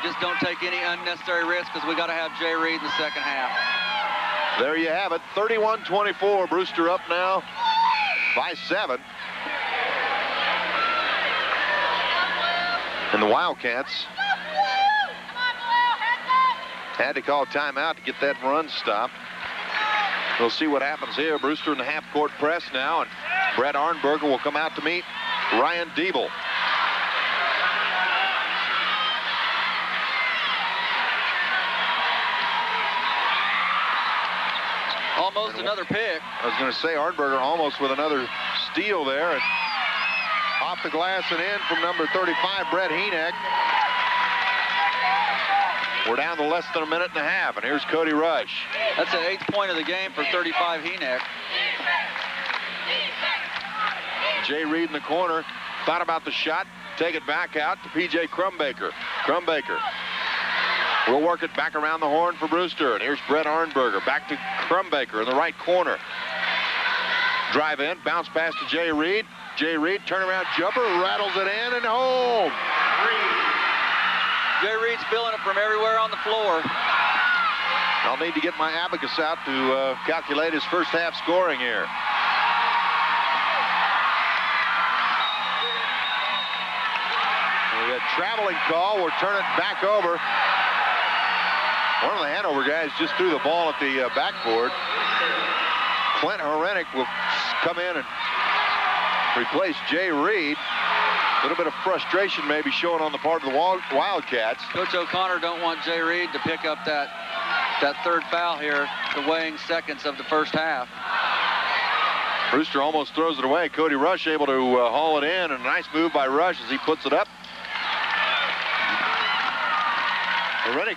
Just don't take any unnecessary risks because we got to have Jay Reed in the second half. There you have it. 31-24. Brewster up now by 7. And the Wildcats had to call timeout to get that run stopped. We'll see what happens here. Brewster in the half-court press now, and Brett Arnberger will come out to meet Ryan Diebel. Almost another pick. I was going to say Arnberger almost with another steal there. And off the glass and in from number 35, Brett Heeneck. We're down to less than a minute and a half, and here's Cody Rush. That's the 8th point of the game for 35 Heeneck. Jay Reed in the corner, thought about the shot, take it back out to P.J. Crumbaker. Crumbaker will work it back around the horn for Brewster, and here's Brett Arnberger, back to Crumbaker in the right corner. Drive in, bounce pass to Jay Reed. Jay Reed, turnaround jumper, rattles it in and home. Jay Reed's feeling it from everywhere on the floor. I'll need to get my abacus out to calculate his first half scoring here. We got a traveling call. We'll turn it back over. One of the Hanover guys just threw the ball at the backboard. Clint Horenik will come in and replace Jay Reed. A little bit of frustration maybe showing on the part of the Wildcats. Coach O'Connor don't want Jay Reed to pick up that third foul here, the weighing seconds of the first half. Brewster almost throws it away. Cody Rush able to haul it in, and a nice move by Rush as he puts it up. Horenik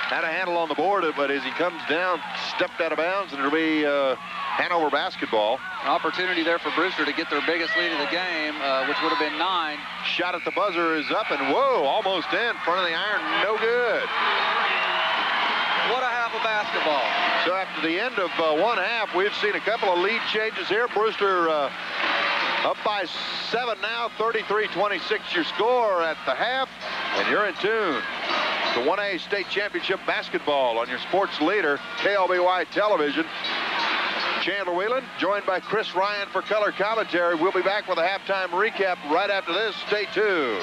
had a handle on the board, but as he comes down, stepped out of bounds, and it'll be Hanover basketball. An opportunity there for Brewster to get their biggest lead of the game, which would have been 9. Shot at the buzzer is up, and whoa, almost in front of the iron, no good. What a half of basketball. So after the end of one half, we've seen a couple of lead changes here. Brewster up by 7 now, 33-26 your score at the half, and you're in tune to 1A State Championship basketball on your sports leader, KLBY Television. Chandler Whelan, joined by Chris Ryan for color commentary. We'll be back with a halftime recap right after this. Stay tuned.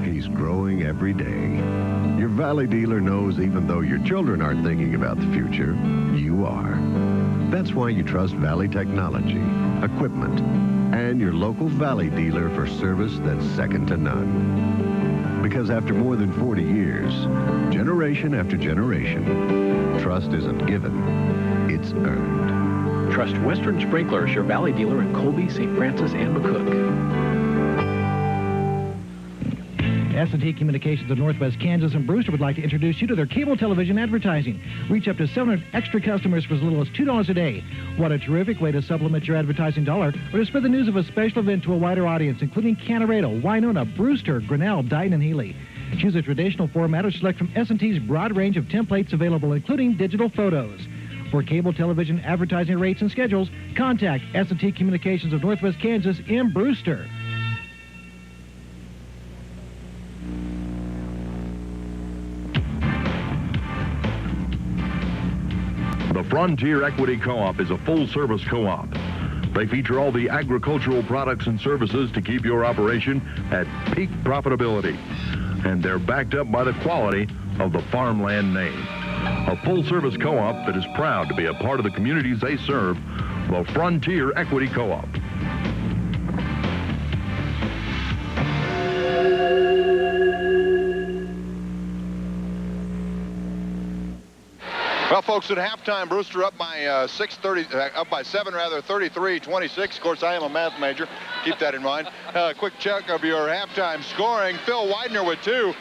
He's growing every day. Your Valley dealer knows even though your children aren't thinking about the future, you are. That's why you trust Valley Technology, equipment, and your local Valley dealer for service that's second to none. Because after more than 40 years, generation after generation, trust isn't given, it's earned. Trust Western Sprinklers, your Valley dealer in Colby, St. Francis, and McCook. S&T Communications of Northwest Kansas and Brewster would like to introduce you to their cable television advertising. Reach up to 700 extra customers for as little as $2 a day. What a terrific way to supplement your advertising dollar or to spread the news of a special event to a wider audience, including Canaredo, Winona, Brewster, Grinnell, Dighton, and Healy. Choose a traditional format or select from S&T's broad range of templates available, including digital photos. For cable television advertising rates and schedules, contact S&T Communications of Northwest Kansas in Brewster. The Frontier Equity Co-op is a full-service co-op. They feature all the agricultural products and services to keep your operation at peak profitability. And they're backed up by the quality of the farmland name. a full-service co-op that is proud to be a part of the communities they serve, the Frontier Equity Co-op. Well, folks, at halftime, Brewster up by 33-26. Of course, I am a math major. Keep that in mind. Quick check of your halftime scoring. Phil Widener with 2.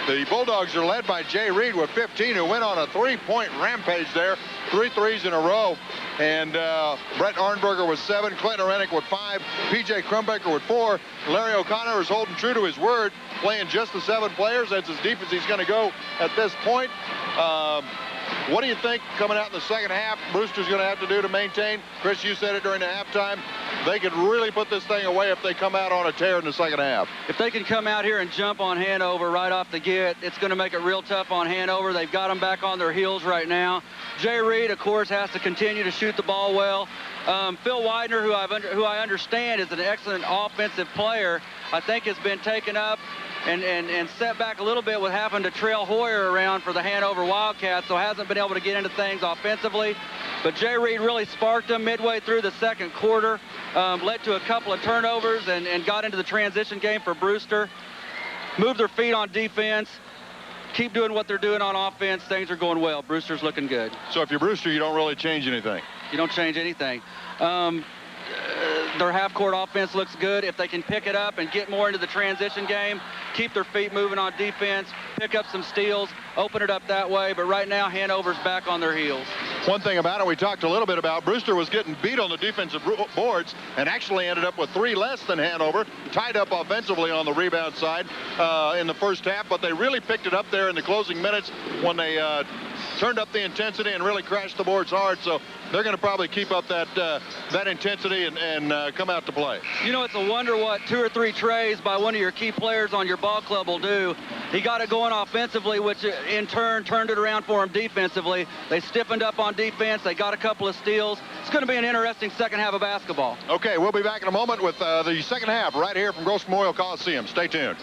The Bulldogs are led by Jay Reed with 15, who went on a 3-point rampage there. 3 threes in a row. And Brett Arnberger with 7. Clinton Rennick with 5. P.J. Crumbaker with 4. Larry O'Connor is holding true to his word, playing just the 7 players. That's as deep as he's going to go at this point. What do you think coming out in the second half Brewster's going to have to do to maintain? Chris, you said it during the halftime. They could really put this thing away if they come out on a tear in the second half. If they can come out here and jump on Hanover right off the get, it's going to make it real tough on Hanover. They've got them back on their heels right now. Jay Reed, of course, has to continue to shoot the ball well. Phil Widener, who I understand is an excellent offensive player, I think has been taken up and set back a little bit with having to trail Hoyer around for the Hanover Wildcats, so hasn't been able to get into things offensively. But Jay Reed really sparked them midway through the second quarter, led to a couple of turnovers and got into the transition game for Brewster. Moved their feet on defense. Keep doing what they're doing on offense. Things are going well. Brewster's looking good. So if you're Brewster, you don't really change anything. You don't change anything. Their half-court offense looks good. If they can pick it up and get more into the transition game, keep their feet moving on defense, pick up some steals, open it up that way. But right now, Hanover's back on their heels. One thing about it, we talked a little bit about, Brewster was getting beat on the defensive boards and actually ended up with 3 less than Hanover, tied up offensively on the rebound side in the first half, but they really picked it up there in the closing minutes when they turned up the intensity and really crashed the boards hard. So they're going to probably keep up that intensity and come out to play. You know, it's a wonder what 2 or 3 trays by one of your key players on your ball club will do. He got it going offensively, which in turn turned it around for him defensively. They stiffened up on defense. They got a couple of steals. It's going to be an interesting second half of basketball. Okay, we'll be back in a moment with the second half right here from Gross Memorial Coliseum. Stay tuned.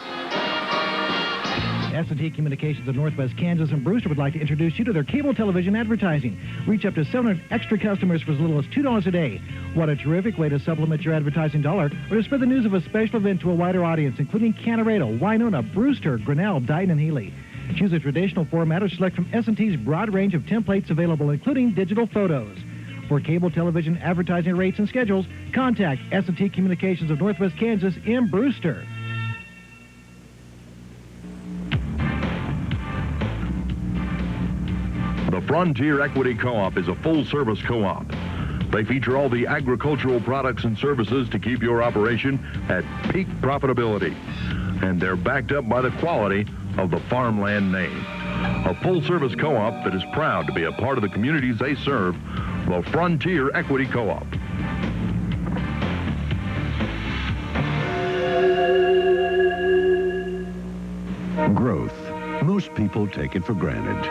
S&T Communications of Northwest Kansas and Brewster would like to introduce you to their cable television advertising. Reach up to 700 extra customers for as little as $2 a day. What a terrific way to supplement your advertising dollar or to spread the news of a special event to a wider audience, including Canarado, Winona, Brewster, Grinnell, Dighton, and Healy. Choose a traditional format or select from S&T's broad range of templates available, including digital photos. For cable television advertising rates and schedules, contact S&T Communications of Northwest Kansas in Brewster. The Frontier Equity Co-op is a full-service co-op. They feature all the agricultural products and services to keep your operation at peak profitability. And they're backed up by the quality of the farmland name. A full-service co-op that is proud to be a part of the communities they serve, the Frontier Equity Co-op. Growth. Most people take it for granted.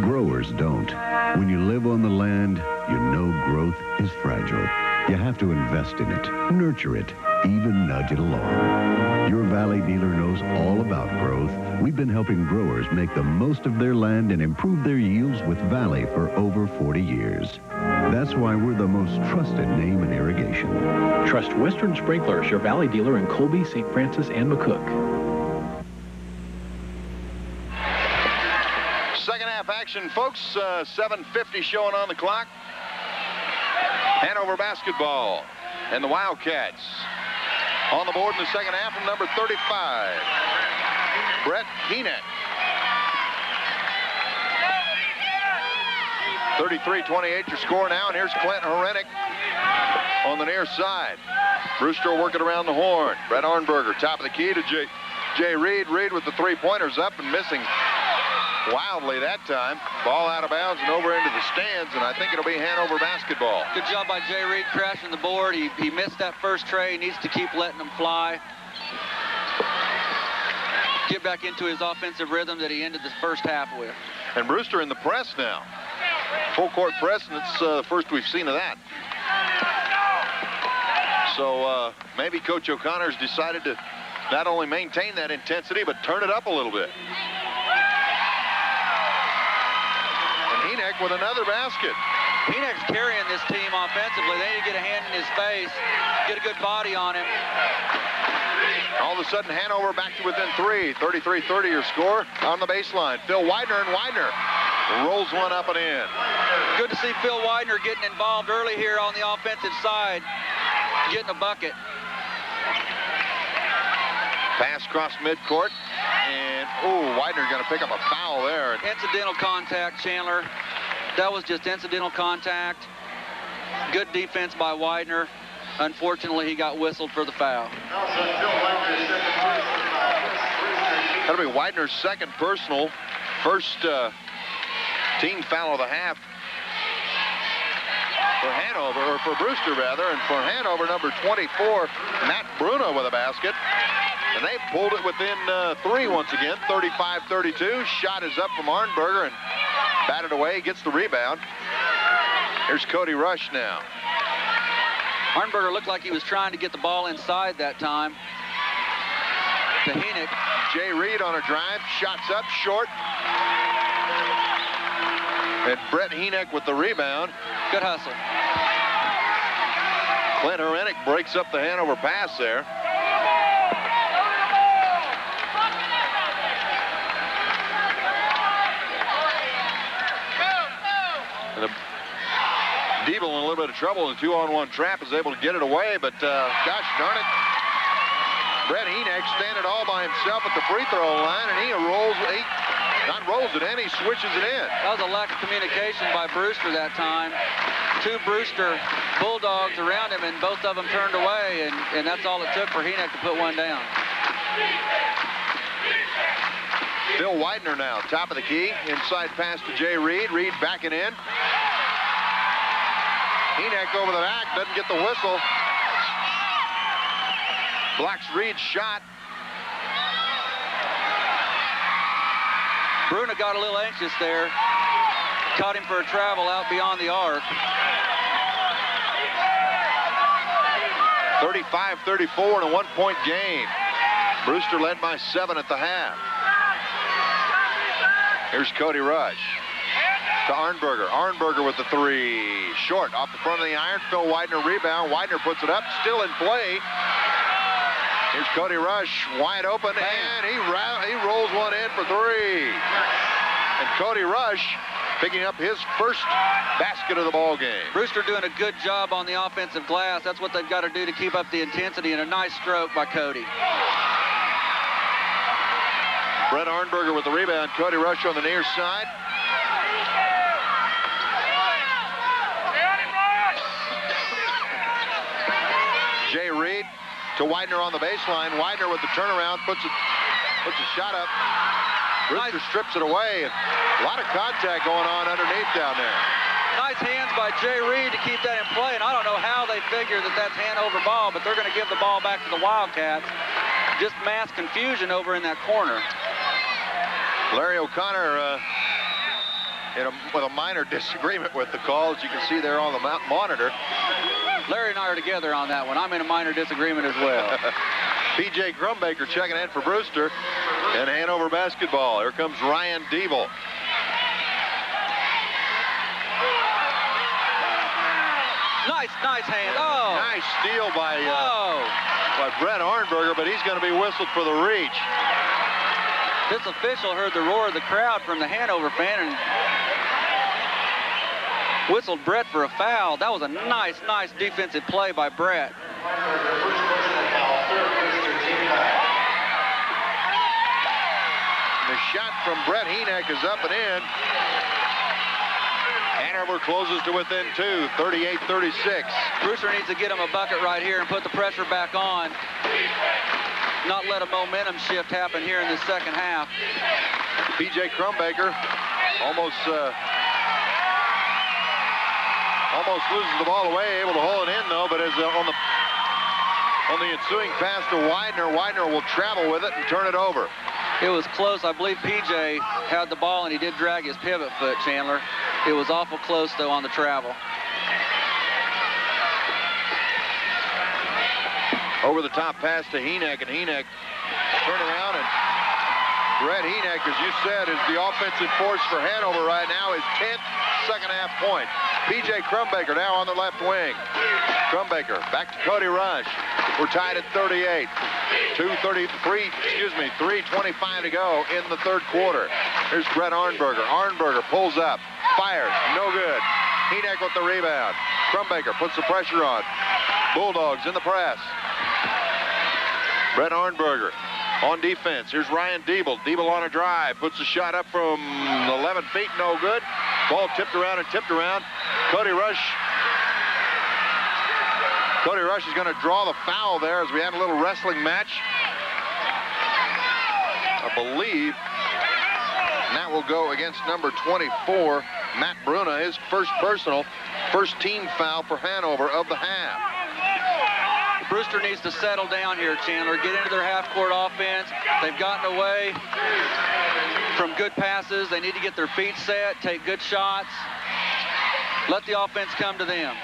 Growers don't. When you live on the land, you know growth is fragile. You have to invest in it, nurture it, even nudge it along. Your Valley dealer knows all about growth. We've been helping growers make the most of their land and improve their yields with Valley for over 40 years. That's why we're the most trusted name in irrigation. Trust Western Sprinklers, your Valley dealer in Colby, St. Francis, and McCook. Second half action, folks. 7:50 showing on the clock. Hanover basketball and the Wildcats on the board in the second half from number 35, Brett Heenet. 33-28 your score now, and here's Clinton Horenik on the near side. Brewster working around the horn. Brett Arnberger, top of the key to Jay Reed. Reed with the three-pointers up and missing wildly that time. Ball out of bounds and over into the stands, and I think it'll be Hanover basketball. Good job by Jay Reed crashing the board. He missed that first tray. He needs to keep letting them fly. Get back into his offensive rhythm that he ended the first half with. And Brewster in the press now. Full court press, and it's the first we've seen of that. So maybe Coach O'Connor's decided to not only maintain that intensity, but turn it up a little bit. Henover with another basket. Henover's carrying this team offensively. They need to get a hand in his face, get a good body on him. All of a sudden, Hanover back to within 3. 33-30 your score on the baseline. Phil Widener, and Widener rolls one up and in. Good to see Phil Widener getting involved early here on the offensive side, getting a bucket. Pass across midcourt, and Widener going to pick up a foul there. Incidental contact, Chandler. That was just incidental contact. Good defense by Widener. Unfortunately, he got whistled for the foul. That'll be Widener's second personal, first team foul of the half for Hanover, or for Brewster rather, and for Hanover, number 24, Matt Bruno with a basket. And they pulled it within 3 once again, 35-32. Shot is up from Arnberger and batted away, gets the rebound. Here's Cody Rush now. Arnberger looked like he was trying to get the ball inside that time. To Henover. Jay Reed on a drive, shots up, short. And Brett Henover with the rebound. Good hustle. Clint Herenick breaks up the Hanover pass there. Diebel in a little bit of trouble in a 2-on-1 trap, is able to get it away, but gosh darn it. Brett Henover standing all by himself at the free throw line, and he switches it in. That was a lack of communication by Brewster that time. 2 Brewster Bulldogs around him, and both of them turned away, and that's all it took for Henover to put one down. Phil Widener now, top of the key. Inside pass to Jay Reed. Reed backing in. Henover over the back, doesn't get the whistle. Blocks Reed's shot. Bruno got a little anxious there. Caught him for a travel out beyond the arc. 35-34 in a 1-point game. Brewster led by 7 at the half. Here's Cody Rush to Arnberger. Arnberger with the 3. Short off the front of the iron. Phil Widener rebound. Widener puts it up. Still in play. Here's Cody Rush wide open, and he rolls one in for 3. And Cody Rush picking up his first basket of the ball game. Brewster doing a good job on the offensive glass. That's what they've got to do to keep up the intensity, and a nice stroke by Cody. Brett Arnberger with the rebound. Cody Rush on the near side. Jay Reed to Widener on the baseline. Widener with the turnaround, puts a shot up. Brewster strips it away. A lot of contact going on underneath down there. Nice hands by Jay Reed to keep that in play, and I don't know how they figure that that's Hanover ball, but they're going to give the ball back to the Wildcats. Just mass confusion over in that corner. Larry O'Connor with a minor disagreement with the call, as you can see there on the monitor. Larry and I are together on that one. I'm in a minor disagreement as well. P.J. Grumbaker checking in for Brewster and Hanover basketball. Here comes Ryan Diebel. Nice hand. Oh. Nice steal by Brett Arnberger, but he's going to be whistled for the reach. This official heard the roar of the crowd from the Hanover fan and whistled Brett for a foul. That was a nice defensive play by Brett. The shot from Brett Henover is up and in. Hanover closes to within 2, 38-36. Brewster needs to get him a bucket right here and put the pressure back on. Not let a momentum shift happen here in the second half. P.J. Grumbaker almost loses the ball away, able to hold it in though, but as on the ensuing pass to Widener will travel with it and turn it over. It was close. I believe P.J. had the ball and he did drag his pivot foot, Chandler. It was awful close though on the travel. Over the top pass to Henover, and Henover turned around and Brett Henoch, as you said, is the offensive force for Hanover right now. His 10th second-half point. P.J. Crumbaker now on the left wing. Crumbaker back to Cody Rush. We're tied at 38. 3:25 to go in the third quarter. Here's Brett Arnberger. Arnberger pulls up, fires, no good. Henoch with the rebound. Crumbaker puts the pressure on. Bulldogs in the press. Brett Arnberger on defense. Here's Ryan Diebel. Diebel on a drive. Puts a shot up from 11 feet. No good. Ball tipped around and tipped around. Cody Rush is going to draw the foul there as we had a little wrestling match. I believe that will go against number 24, Matt Bruna, his first personal, first team foul for Hanover of the half. Brewster needs to settle down here, Chandler. Get into their half-court offense. They've gotten away from good passes. They need to get their feet set, take good shots. Let the offense come to them.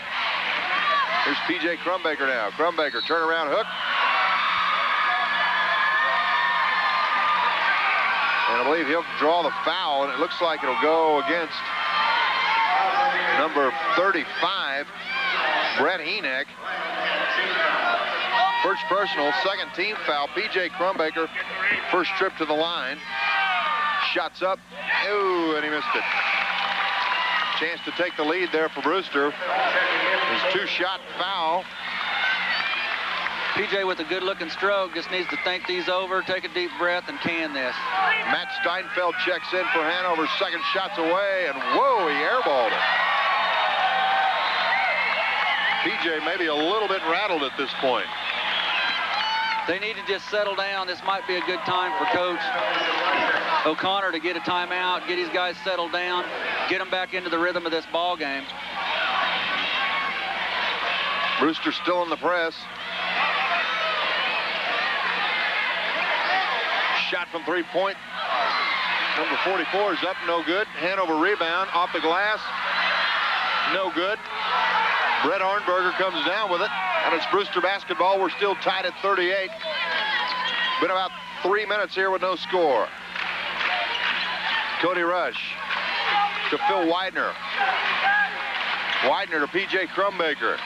Here's P.J. Crumbaker now. Crumbaker, turnaround hook. And I believe he'll draw the foul, and it looks like it'll go against number 35, Brett Henoch. First personal, second team foul. P.J. Crumbaker, first trip to the line. Shots up. Ooh, and he missed it. Chance to take the lead there for Brewster. His two-shot foul. P.J. with a good-looking stroke just needs to think these over, take a deep breath, and can this. Matt Steinfeld checks in for Hanover. Second shot's away, and whoa, he airballed it. P.J. maybe a little bit rattled at this point. They need to just settle down. This might be a good time for Coach O'Connor to get a timeout, get these guys settled down, get them back into the rhythm of this ball game. Brewster still in the press. Shot from three-point. Number 44 is up, no good. Hanover rebound off the glass. No good. Brett Arnberger comes down with it, and it's Brewster basketball. We're still tied at 38. Been about 3 minutes here with no score. Cody Rush to Phil Widener. Widener to P.J. Crumbaker.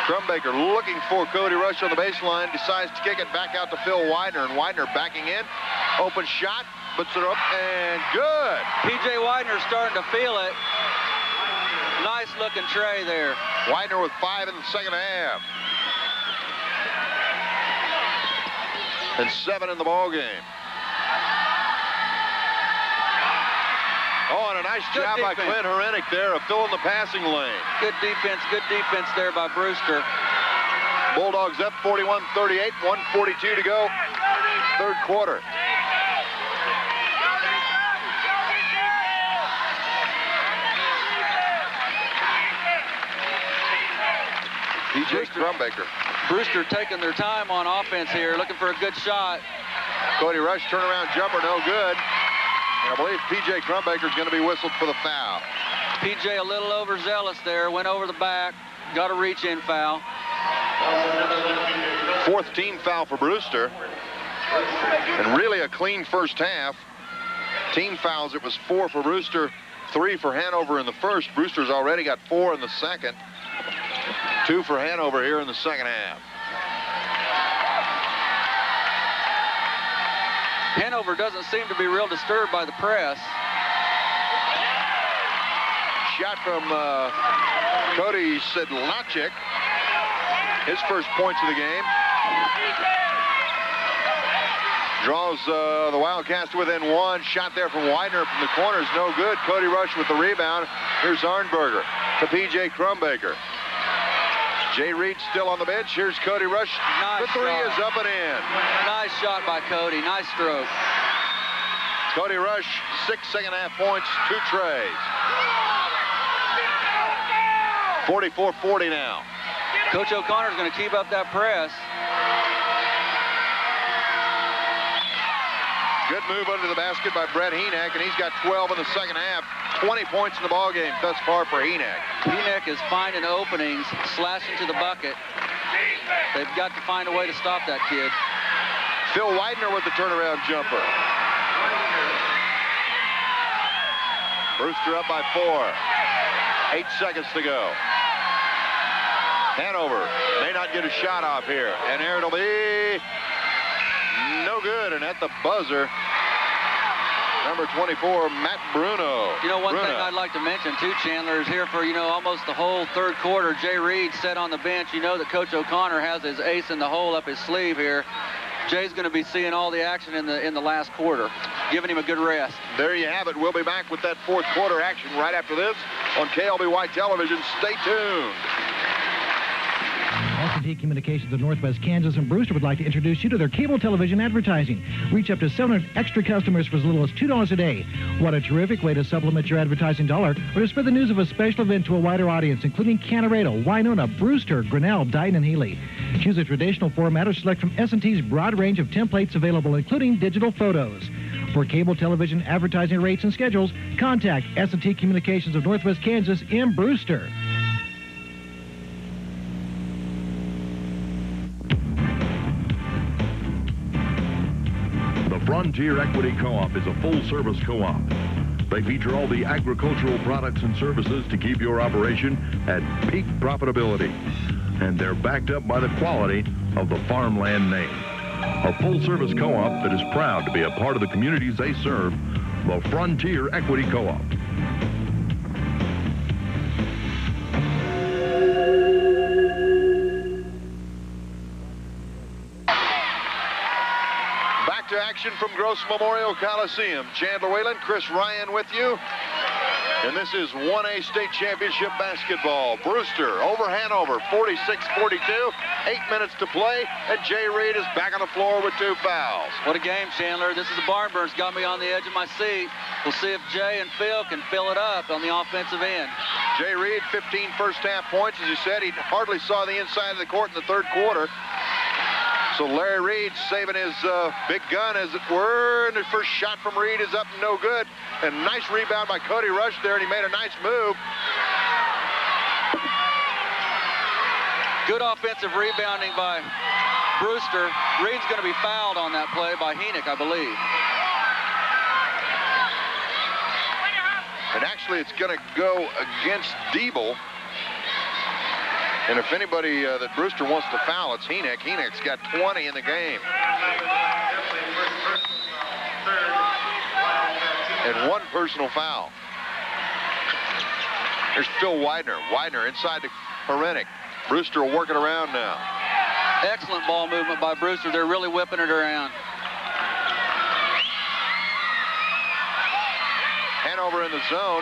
Crumbaker looking for Cody Rush on the baseline, decides to kick it back out to Phil Widener, and Widener backing in. Open shot, puts it up, and good. P.J. Widener's starting to feel it. Nice looking tray there. Widener with 5 in the second half. And 7 in the ball game. Oh, and a nice job by Clint Herenick there of filling the passing lane. Good defense there by Brewster. Bulldogs up 41-38, 1:42 to go, third quarter. P.J. Crumbaker. Brewster taking their time on offense here, looking for a good shot. Cody Rush, turnaround jumper, no good. And I believe P.J. Crumbaker is going to be whistled for the foul. P.J. a little overzealous there, went over the back, got a reach-in foul. Fourth team foul for Brewster. And really a clean first half. Team fouls, it was 4 for Brewster, 3 for Hanover in the first. Brewster's already got 4 in the second. 2 for Hanover here in the second half. Hanover doesn't seem to be real disturbed by the press. Shot from Cody Sedlacek. His first points of the game. Draws the Wildcats to within 1. Shot there from Widener from the corner is no good. Cody Rush with the rebound. Here's Arnberger to P.J. Crumbaker. Jay Reed still on the bench. Here's Cody Rush. Nice the three shot. is up and in. Nice shot by Cody. Nice stroke. Cody Rush, 6 second-half points, 2 trays. 44-40 now. Coach O'Connor's going to keep up that press. Good move under the basket by Brett Henoch, and he's got 12 in the second half. 20 points in the ballgame thus far for Henoch. Henoch is finding openings, slashing to the bucket. They've got to find a way to stop that kid. Phil Widener with the turnaround jumper. Brewster up by 4. 8 seconds to go. Hanover may not get a shot off here. And there it'll be no good. And at the buzzer, number 24, Matt Bruno. You know, one thing I'd like to mention, too, Chandler, is here for, almost the whole third quarter. Jay Reed sat on the bench. You know that Coach O'Connor has his ace in the hole up his sleeve here. Jay's going to be seeing all the action in the last quarter, giving him a good rest. There you have it. We'll be back with that fourth quarter action right after this on KLBY Television. Stay tuned. S&T Communications of Northwest Kansas and Brewster would like to introduce you to their cable television advertising. Reach up to 700 extra customers for as little as $2 a day. What a terrific way to supplement your advertising dollar or to spread the news of a special event to a wider audience, including Canarado, Winona, Brewster, Grinnell, Dighton, and Healy. Choose a traditional format or select from S&T's broad range of templates available, including digital photos. For cable television advertising rates and schedules, contact S&T Communications of Northwest Kansas in Brewster. Frontier Equity Co-op is a full-service co-op. They feature all the agricultural products and services to keep your operation at peak profitability. And they're backed up by the quality of the farmland name. A full-service co-op that is proud to be a part of the communities they serve, the Frontier Equity Co-op. To action from Gross Memorial Coliseum. Chandler Whalen, Chris Ryan with you. And this is 1A State Championship basketball. Brewster over Hanover, 46-42. 8 minutes to play, and Jay Reed is back on the floor with 2 fouls. What a game, Chandler. This is a barn burner. It's got me on the edge of my seat. We'll see if Jay and Phil can fill it up on the offensive end. Jay Reed, 15 first-half points. As you said, he hardly saw the inside of the court in the third quarter. So Larry Reed saving his big gun, as it were, and the first shot from Reed is up and no good. And nice rebound by Cody Rush there, and he made a nice move. Good offensive rebounding by Brewster. Reed's going to be fouled on that play by Henoch, I believe. And actually, it's going to go against Diebel. And if anybody that Brewster wants to foul, it's Henoch. Henoch's got 20 in the game. And 1 personal foul. There's Phil Widener. Widener inside to Horenick. Brewster will work it around now. Excellent ball movement by Brewster. They're really whipping it around. Hanover in the zone.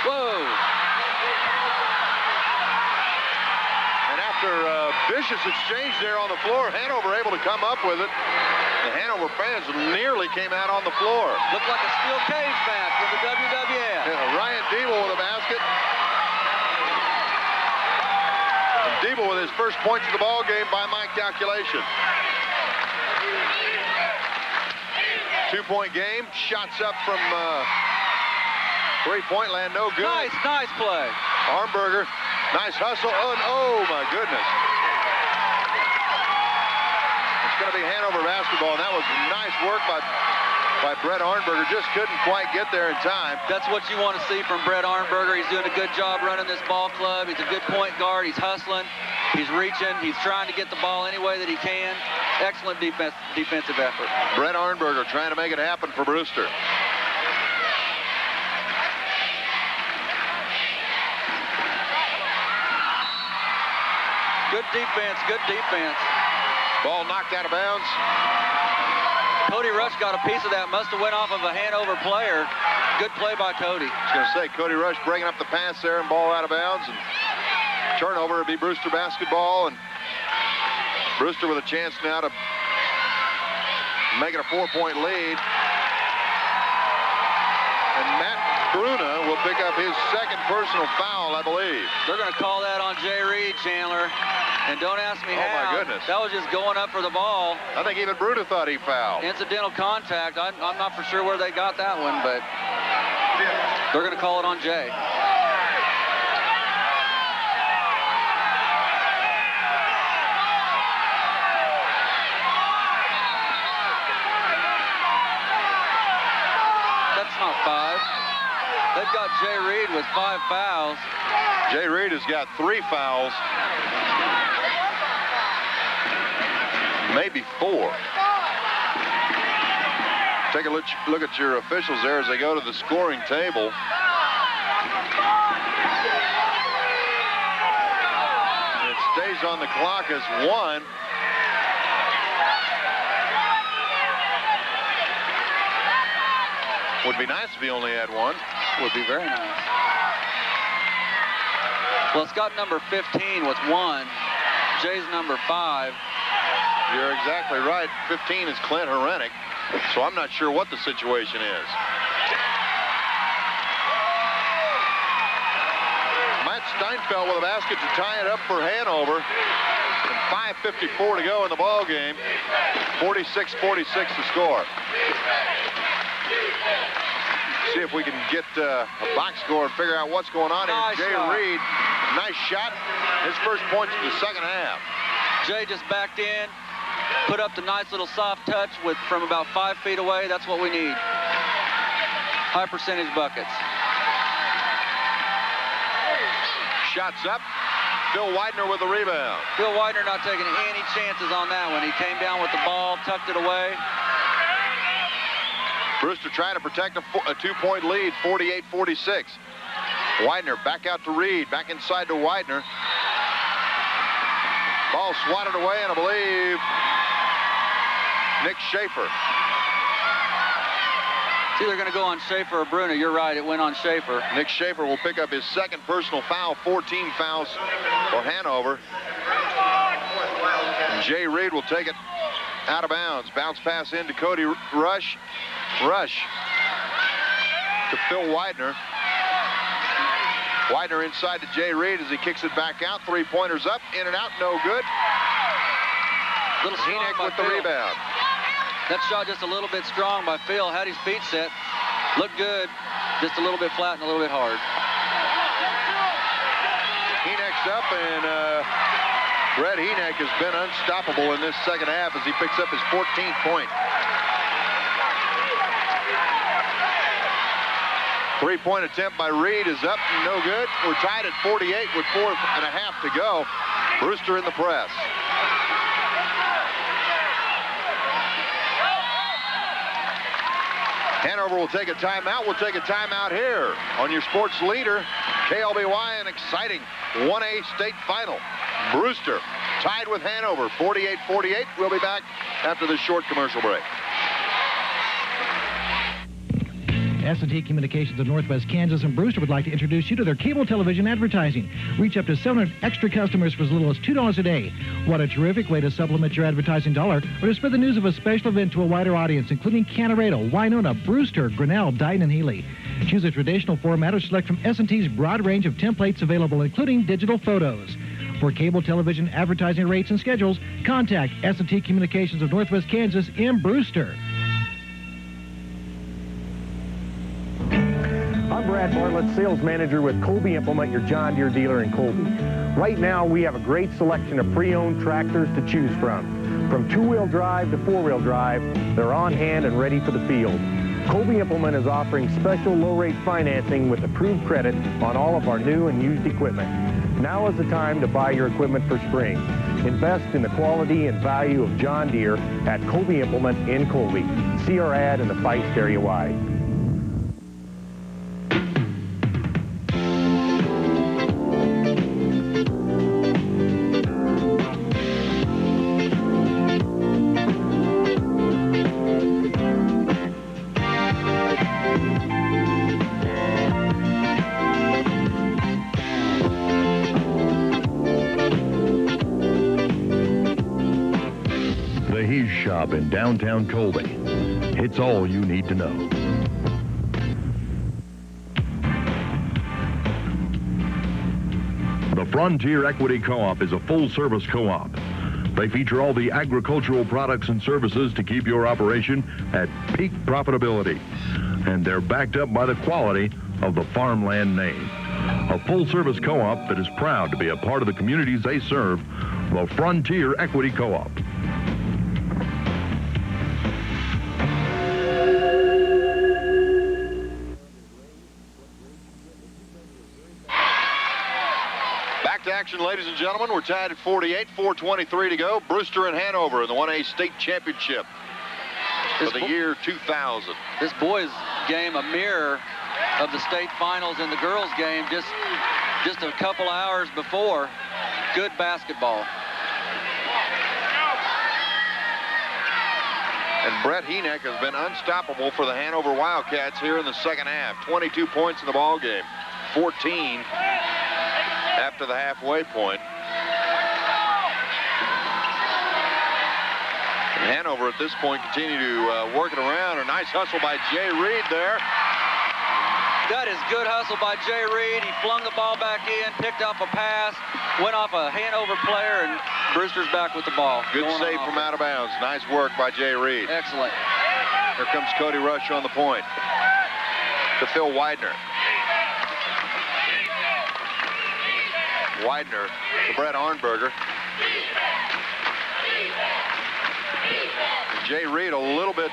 Whoa. After a vicious exchange there on the floor, Hanover able to come up with it. The Hanover fans nearly came out on the floor. Looked like a steel cage match from the WWF. Yeah, Ryan Diebel with a basket. And Diebel with his first points of the ball game by my calculation. 2-point game. Shots up from three-point land, no good. Nice play. Armberger. Nice hustle. Oh, my goodness. It's going to be Hanover basketball, and that was nice work by Brett Arnberger. Just couldn't quite get there in time. That's what you want to see from Brett Arnberger. He's doing a good job running this ball club. He's a good point guard. He's hustling. He's reaching. He's trying to get the ball any way that he can. Excellent defensive effort. Brett Arnberger trying to make it happen for Brewster. Good defense. Ball knocked out of bounds. Cody Rush got a piece of that. Must have went off of a Hanover player. Good play by Cody. I was going to say, Cody Rush bringing up the pass there and ball out of bounds. And turnover would be Brewster basketball. And Brewster with a chance now to make it a 4-point lead. And Matt Bruna will pick up his second personal foul, I believe. They're going to call that on Jay Reed, Chandler. And don't ask me how. Oh, my goodness. That was just going up for the ball. I think even Bruna thought he fouled. Incidental contact. I'm not for sure where they got that one, but they're going to call it on Jay. with 5. They've got Jay Reed with 5 fouls. Jay Reed has got 3 fouls. Maybe 4. Take a look at your officials there as they go to the scoring table. It stays on the clock as 1. Would be nice if he only had 1. Would be very nice. Well, Scott number 15 with 1. Jay's number 5. You're exactly right. 15 is Clint Horenick. So I'm not sure what the situation is. Matt Steinfeld with a basket to tie it up for Hanover. And 5:54 to go in the ball game. 46-46 to score. See if we can get a box score and figure out what's going on nice here. Jay shot. Reed, nice shot. His first points of the second half. Jay just backed in, put up the nice little soft touch from about 5 feet away. That's what we need. High percentage buckets. Shots up. Phil Widener with the rebound. Phil Widener not taking any chances on that one. He came down with the ball, tucked it away. Brewster trying to protect a 2-point lead, 48-46. Widener back out to Reed, back inside to Widener. Ball swatted away, and I believe Nick Schaefer. It's either going to go on Schaefer or Bruno. You're right, it went on Schaefer. Nick Schaefer will pick up his second personal foul, 14 fouls for Hanover. And Jay Reed will take it out of bounds. Bounce pass into Cody Rush. Rush to Phil Widener. Widener inside to Jay Reed as he kicks it back out. 3-pointers up, in and out, no good. Little strong Henoch by with the Phil. rebound. That shot just a little bit strong by Phil. Had his feet set. Looked good. Just a little bit flat and a little bit hard. Henoch's up, and Brett Henoch has been unstoppable in this second half as he picks up his 14th point. 3-point attempt by Reed is up, no good. We're tied at 48 with 4.5 to go. Brewster in the press. Hanover will take a timeout. We'll take a timeout here on your sports leader, KLBY, an exciting 1A state final. Brewster tied with Hanover, 48-48. We'll be back after this short commercial break. S&T Communications of Northwest Kansas and Brewster would like to introduce you to their cable television advertising. Reach up to 700 extra customers for as little as $2 a day. What a terrific way to supplement your advertising dollar or to spread the news of a special event to a wider audience, including Canarado, Winona, Brewster, Grinnell, Dighton, and Healy. Choose a traditional format or select from S&T's broad range of templates available, including digital photos. For cable television advertising rates and schedules, contact S&T Communications of Northwest Kansas in Brewster. I'm Brad Bartlett, sales manager with Colby Implement, your John Deere dealer in Colby. Right now, we have a great selection of pre-owned tractors to choose from. From 2-wheel drive to 4-wheel drive, they're on hand and ready for the field. Colby Implement is offering special low-rate financing with approved credit on all of our new and used equipment. Now is the time to buy your equipment for spring. Invest in the quality and value of John Deere at Colby Implement in Colby. See our ad in the Feist area wide. Shop in downtown Colby. It's all you need to know. The Frontier Equity Co-op is a full-service co-op. They feature all the agricultural products and services to keep your operation at peak profitability. And they're backed up by the quality of the farmland name. A full-service co-op that is proud to be a part of the communities they serve, the Frontier Equity Co-op. action, ladies and gentlemen. We're tied at 48, 4:23 to go. Brewster and Hanover in the 1A state championship for the year 2000. This boys game, a mirror of the state finals in the girls game just a couple hours before. Good basketball. And Brett Henoch has been unstoppable for the Hanover Wildcats here in the second half. 22 points in the ball game, 14 after the halfway point. And Hanover at this point continue to work it around. A nice hustle by Jay Reed there. That is good hustle by Jay Reed. He flung the ball back in, picked up a pass, went off a Hanover player, and Brewster's back with the ball. Good save from out of bounds. Nice work by Jay Reed. Excellent. Here comes Cody Rush on the point to Phil Widener. Widener to Brett Arnberger. Jay Reed a little bit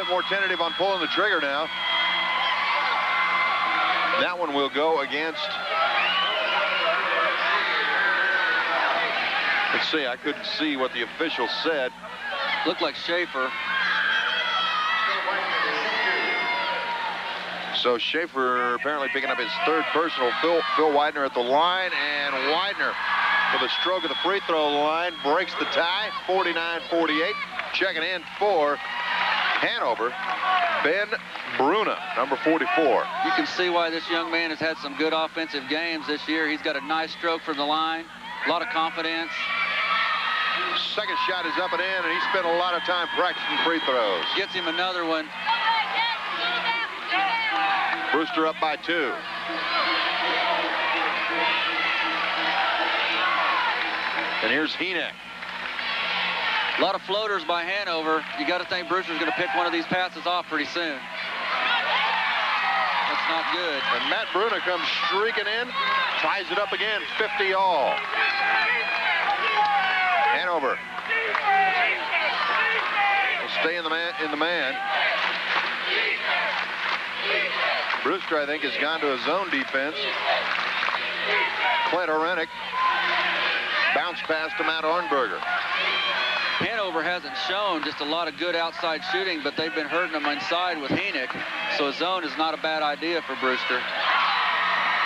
more tentative on pulling the trigger now. That one will go against. Let's see, I couldn't see what the official said. Looked like Schaefer. So Schaefer apparently picking up his third personal. Phil Widener at the line, and Widener with a stroke of the free throw line breaks the tie, 49-48. Checking in for Hanover, Ben Bruna, number 44. You can see why this young man has had some good offensive games this year. He's got a nice stroke from the line, a lot of confidence. Second shot is up and in, and he spent a lot of time practicing free throws. Gets him another one. Brewster up by 2. And here's Henoch. A lot of floaters by Hanover. You got to think Brewster's going to pick one of these passes off pretty soon. That's not good. And Matt Bruna comes streaking in, ties it up again, 50 all. Hanover will stay in the man. Brewster, I think, has gone to his zone defense. Clint Orenick. Bounce pass to Matt Arnberger. Hanover hasn't shown just a lot of good outside shooting, but they've been hurting them inside with Henoch. So a zone is not a bad idea for Brewster.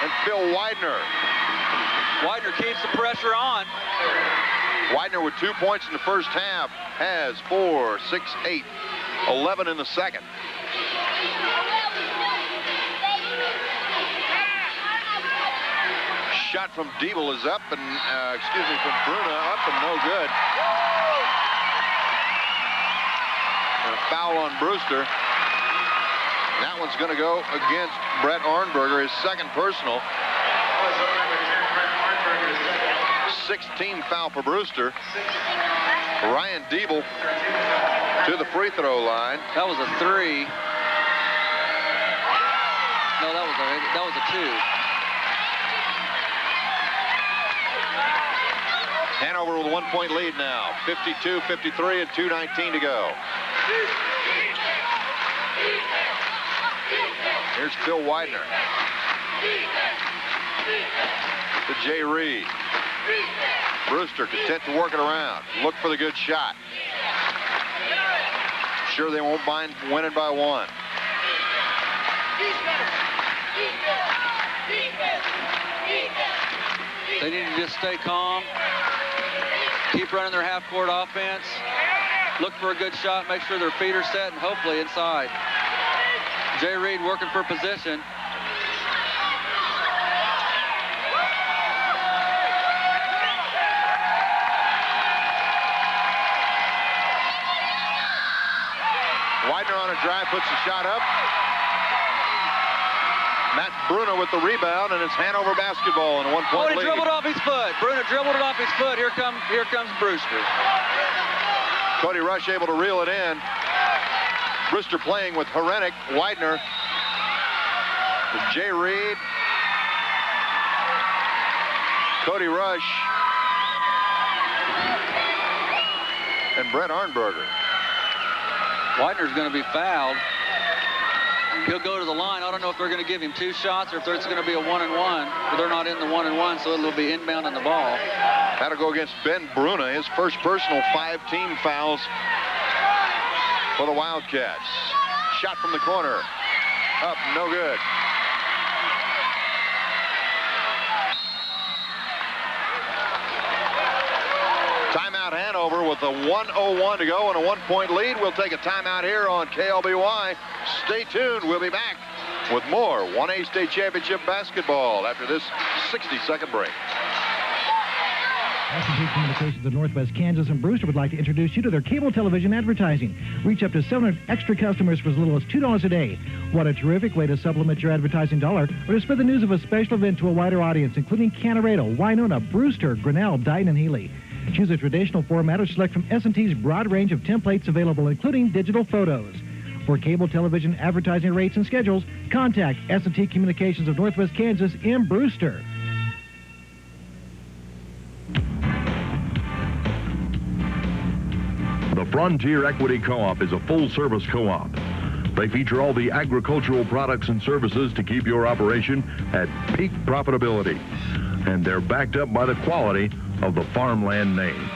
And Phil Widener. Widener keeps the pressure on. Widener with 2 points in the first half has 4, 6, 8, 11 in the second. Shot from Diebel is up, and from Bruna up and no good. And a foul on Brewster. That one's going to go against Brett Arnberger, his second personal. 16th foul for Brewster. Ryan Diebel to the free throw line. That was a 3. No, that was a 2. Hanover with a 1-point lead now. 52-53 and 2:19 to go. Here's Phil Widener. To Jay Reed. Brewster content to work it around. Look for the good shot. Sure they won't mind winning by 1. They need to just stay calm. Keep running their half-court offense. Look for a good shot. Make sure their feet are set, and hopefully inside. Jay Reed working for position. Widener on a drive, puts the shot up. Matt Bruna with the rebound, and it's Hanover basketball and a 1-point lead. He dribbled off his foot. Bruna dribbled it off his foot. Here comes Brewster. Cody Rush able to reel it in. Brewster playing with Horenick, Widener, Jay Reed, Cody Rush, and Brett Arnberger. Widener's going to be fouled. He'll go to the line. I don't know if they're going to give him 2 shots or if it's going to be a 1-and-1, but they're not in the 1-and-1, so it'll be inbound on the ball. That'll go against Ben Bruna, his first personal 5 team fouls for the Wildcats. Shot from the corner. Up, no good. Timeout Hanover with a 1:01 to go and a 1-point lead. We'll take a timeout here on KLBY. Stay tuned. We'll be back with more 1A State Championship basketball after this 60-second break. S&T Communications of Northwest Kansas and Brewster would like to introduce you to their cable television advertising. Reach up to 700 extra customers for as little as $2 a day. What a terrific way to supplement your advertising dollar or to spread the news of a special event to a wider audience, including Canarado, Winona, Brewster, Grinnell, Dighton, and Healy. Choose a traditional format or select from S&T's broad range of templates available, including digital photos. For cable television advertising rates and schedules, contact S&T Communications of Northwest Kansas in Brewster. The Frontier Equity Co-op is a full-service co-op. They feature all the agricultural products and services to keep your operation at peak profitability. And they're backed up by the quality of the farmland name.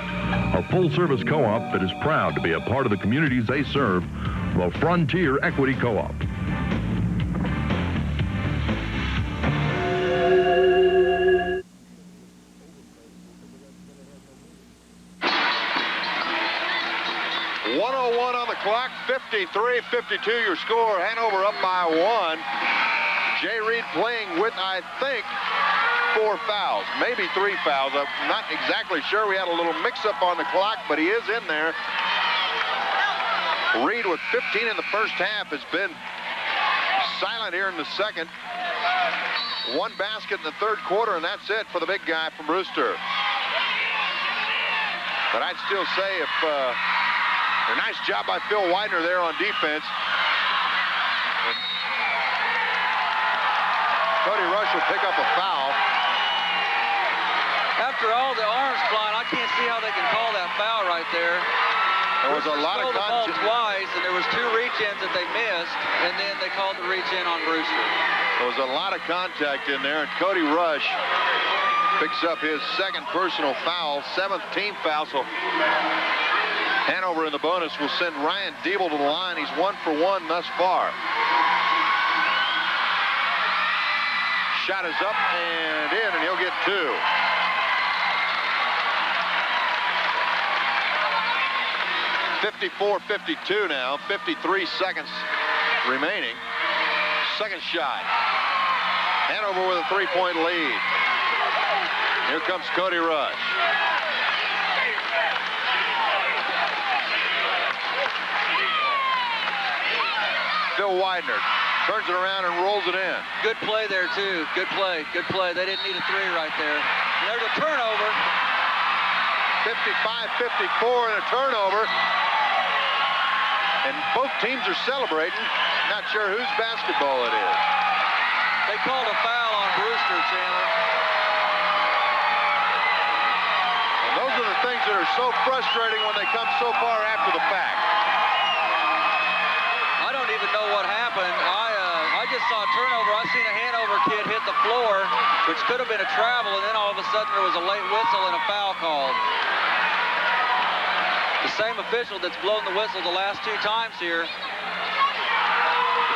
A full-service co-op that is proud to be a part of the communities they serve, the Frontier Equity Co-op. Clock, 53-52 your score. Hanover up by 1. Jay Reed playing with, I think, 4 fouls, maybe 3 fouls. I'm not exactly sure. We had a little mix-up on the clock, but he is in there. Reed with 15 in the first half has been silent here in the second. 1 basket in the third quarter, and that's it for the big guy from Brewster. But I'd still say if... a nice job by Phil Widener there on defense. And Cody Rush will pick up a foul. After all the arms flying, I can't see how they can call that foul right there. There was a lot of contact. Twice, and there was 2 reach-ins that they missed, and then they called the reach-in on Brewster. There was a lot of contact in there, and Cody Rush picks up his 2nd personal foul, 7th team foul. So Hanover in the bonus will send Ryan Diebel to the line. He's 1 for 1 thus far. Shot is up and in, and he'll get 2. .54-52 now, 53 seconds remaining. Second shot. Hanover with a 3-point lead. Here comes Cody Rush. Phil Widener turns it around and rolls it in. Good play there, too. Good play. Good play. They didn't need a 3 right there. And there's a turnover. 55-54 and a turnover. And both teams are celebrating. Not sure whose basketball it is. They called a foul on Brewster, Chandler. And those are the things that are so frustrating when they come so far after the fact. I don't even know what happened. I just saw a turnover. I seen a Hanover kid hit the floor, which could have been a travel, and then all of a sudden there was a late whistle and a foul called. The same official that's blown the whistle the last 2 times here is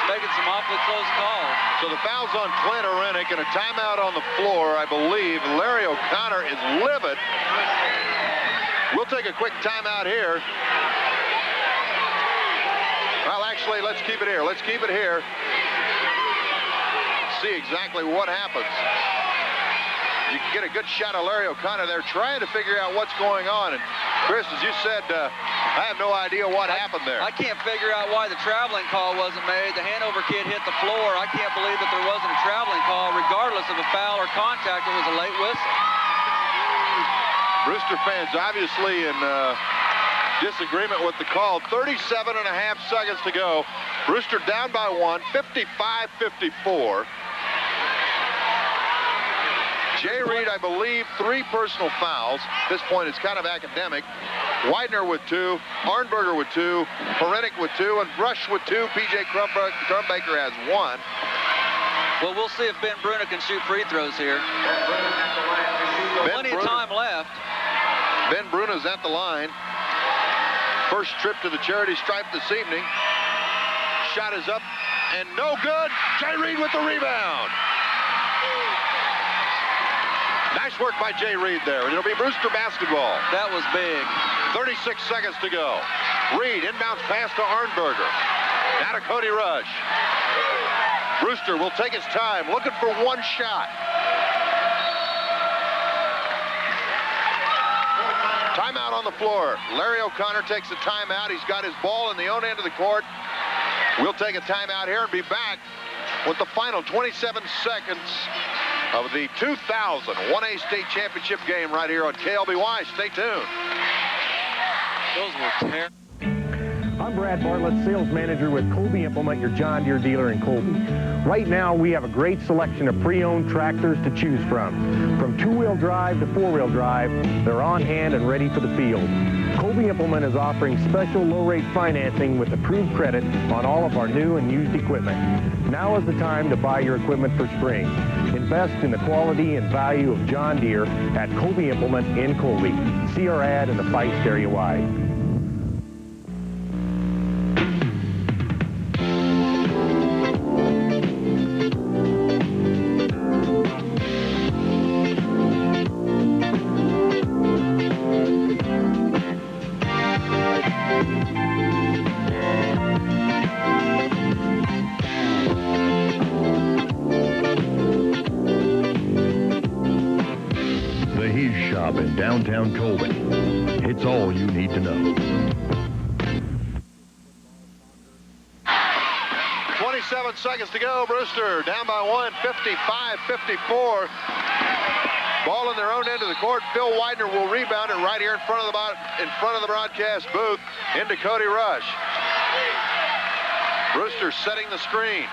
making some awfully close calls. So the foul's on Clint Orenick and a timeout on the floor, I believe. Larry O'Connor is livid. We'll take a quick timeout here. Well, actually, let's keep it here. Let's keep it here. See exactly what happens. You can get a good shot of Larry O'Connor there trying to figure out what's going on. And Chris, as you said, I have no idea what happened there. I can't figure out why the traveling call wasn't made. The Hanover kid hit the floor. I can't believe that there wasn't a traveling call. Regardless of a foul or contact, it was a late whistle. Brewster fans obviously in disagreement with the call. 37.5 seconds to go. Brewster down by 1, 55-54. Jay Reed, I believe, 3 personal fouls. At this point, it's kind of academic. Widener with 2, Arnberger with 2, Perenick with 2, and Brush with 2. P.J. Crumbaker has 1. Well, we'll see if Ben Bruna can shoot free throws here. Plenty of time left. Ben Bruna's at the line. First trip to the charity stripe this evening. Shot is up and no good. Jay Reed with the rebound. Nice work by Jay Reed there, and it'll be Brewster basketball. That was big. 36 seconds to go. Reed inbounds pass to Arnberger. Now to Cody Rush. Brewster will take his time, looking for 1 shot. Timeout on the floor. Larry O'Connor takes a timeout. He's got his ball in the own end of the court. We'll take a timeout here and be back with the final 27 seconds of the 2000 1A State Championship game right here on KLBY. Stay tuned. Those were terrible. I'm Brad Bartlett, sales manager with Colby Implement, your John Deere dealer in Colby. Right now, we have a great selection of pre-owned tractors to choose from. From 2-wheel drive to 4-wheel drive, they're on hand and ready for the field. Colby Implement is offering special low-rate financing with approved credit on all of our new and used equipment. Now is the time to buy your equipment for spring. Invest in the quality and value of John Deere at Colby Implement in Colby. See our ad in the Feist area wide. In downtown Colby. It's all you need to know. 27 seconds to go. Brewster down by 1, 55-54. Ball in their own end of the court. Phil Widener will rebound it right here in front of the broadcast booth into Cody Rush. Brewster setting the screen.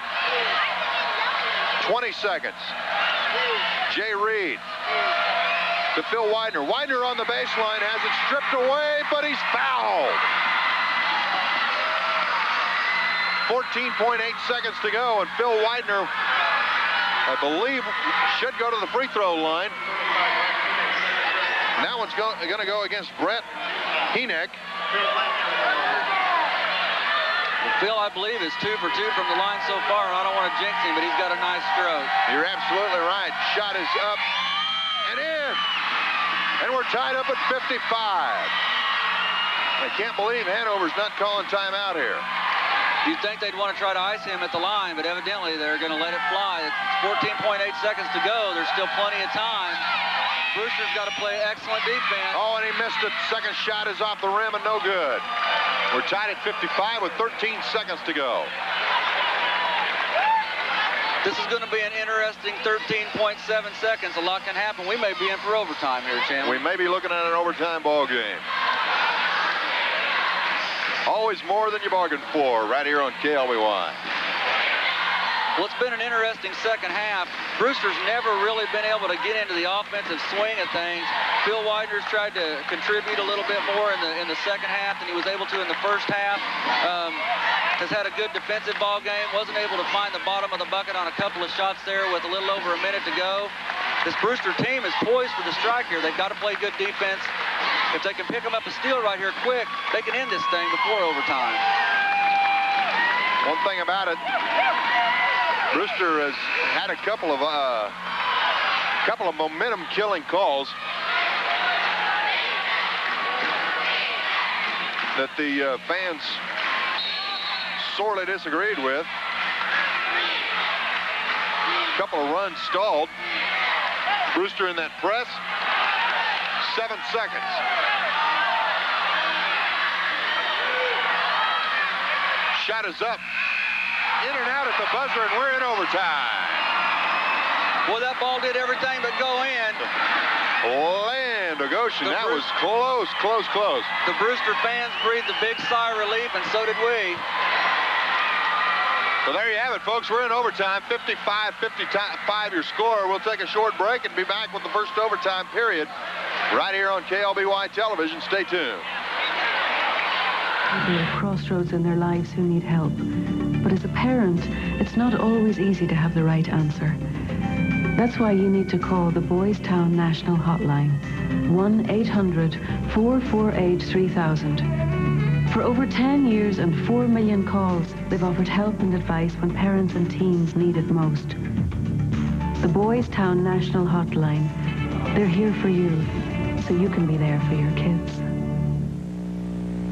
20 seconds. Jay Reed to Phil Widener. Widener on the baseline, has it stripped away, but he's fouled. 14.8 seconds to go, and Phil Widener, I believe, should go to the free throw line. And that one's going to go against Brett Henover. Phil, I believe, is 2 for 2 from the line so far, and I don't want to jinx him, but he's got a nice stroke. You're absolutely right. Shot is up and in. And we're tied up at 55. I can't believe Hanover's not calling timeout here. You'd think they'd want to try to ice him at the line, but evidently they're going to let it fly. It's 14.8 seconds to go. There's still plenty of time. Brewster's got to play excellent defense. Oh, and he missed it. Second shot is off the rim and no good. We're tied at 55 with 13 seconds to go. This is going to be an interesting 13.7 seconds. A lot can happen. We may be in for overtime here, Chandler. We may be looking at an overtime ball game. Always more than you bargained for right here on KLBY. Well, it's been an interesting second half. Brewster's never really been able to get into the offensive swing of things. Phil Widener's tried to contribute a little bit more in the second half than he was able to in the first half. Has had a good defensive ball game. Wasn't able to find the bottom of the bucket on a couple of shots there with a little over a minute to go. This Brewster team is poised for the strike here. They've got to play good defense. If they can pick them up a steal right here quick, they can end this thing before overtime. One thing about it, Brewster has had a couple of momentum-killing calls that the fans sorely disagreed with. A couple of runs stalled. Brewster in that press. 7 seconds. Shot is up. In and out at the buzzer, and we're in overtime. Well, that ball did everything but go in. Land Goshen, that was close, close, close. The Brewster fans breathed a big sigh of relief, and so did we. So there you have it, folks. We're in overtime. 55-55 your score. We'll take a short break and be back with the first overtime period right here on KLBY Television. Stay tuned. People at crossroads in their lives who need help. But as a parent, it's not always easy to have the right answer. That's why you need to call the Boys Town National Hotline, 1-800-448-3000. For over 10 years and 4 million calls, they've offered help and advice when parents and teens need it most. The Boys Town National Hotline. They're here for you, so you can be there for your kids.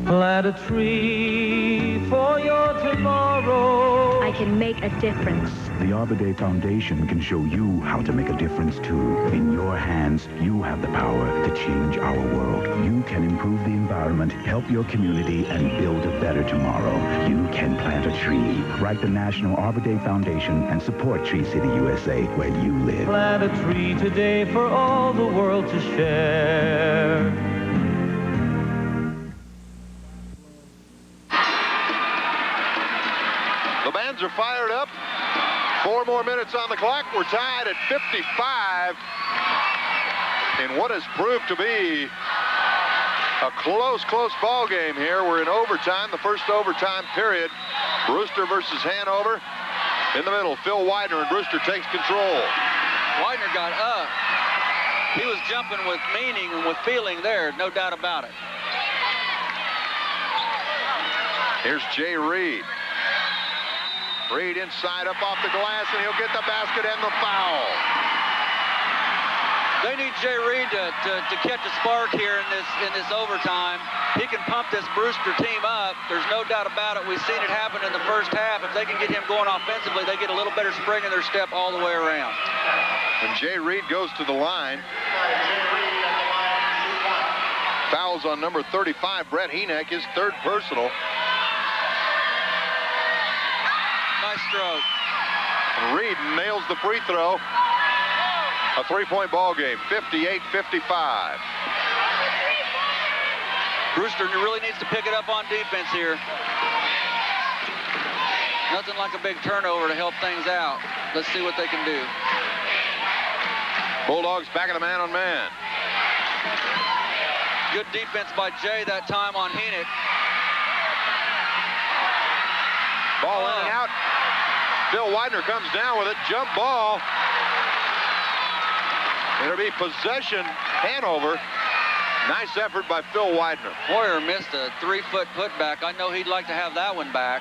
Plant a tree for your tomorrow. I can make a difference. The Arbor Day Foundation can show you how to make a difference, too. In your hands, you have the power to change our world. You can improve the environment, help your community, and build a better tomorrow. You can plant a tree. Write the National Arbor Day Foundation and support Tree City USA, where you live. Plant a tree today for all the world to share. The bands are fired up. 4 more minutes on the clock. We're tied at 55 in what has proved to be a close ball game here. We're in overtime, the first overtime period. Brewster versus Hanover. In the middle, Phil Widener, and Brewster takes control. Widener got up. He was jumping with meaning and with feeling there, no doubt about it. Here's Jay Reed. Reed inside, up off the glass, and he'll get the basket and the foul. They need Jay Reed to catch a spark here in this overtime. He can pump this Brewster team up. There's no doubt about it. We've seen it happen in the first half. If they can get him going offensively, they get a little better spring in their step all the way around. And Jay Reed goes to the line. Fouls on number 35, Brett Heeneck, his third personal. Nice stroke. And Reed nails the free throw. A 3-point ball game, 58-55. Brewster really needs to pick it up on defense here. Nothing like a big turnover to help things out. Let's see what they can do. Bulldogs back in a man-on-man. Good defense by Jay that time on Heeneck. Ball in and out. Phil Widener comes down with it. Jump ball. It'll be possession, Hanover. Nice effort by Phil Widener. Boyer missed a 3-foot putback. I know he'd like to have that one back.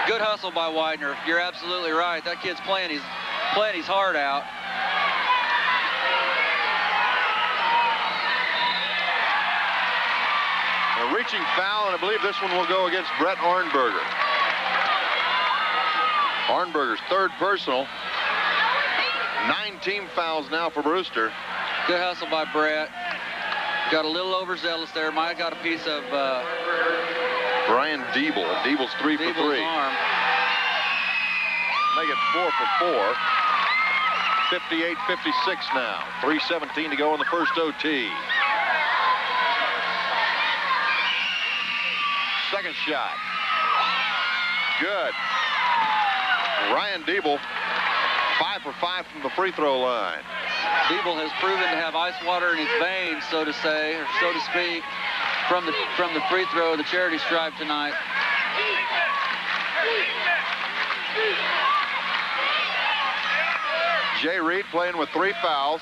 Good hustle by Widener. You're absolutely right. That kid's playing his heart out. A reaching foul, and I believe this one will go against Brett Arnberger. Arnberger's third personal. 9 team fouls now for Brewster. Good hustle by Brett. Got a little overzealous there. Might have got a piece of Brian Diebel. Diebel's 3 for 3. Arm. Make it 4 for 4. 58-56 now. 3:17 to go in the first OT. Second shot. Good. Ryan Diebel, 5 for 5 from the free throw line. Diebel has proven to have ice water in his veins, so to say, or so to speak, from the free throw, the charity stripe tonight. Jay Reed playing with 3 fouls.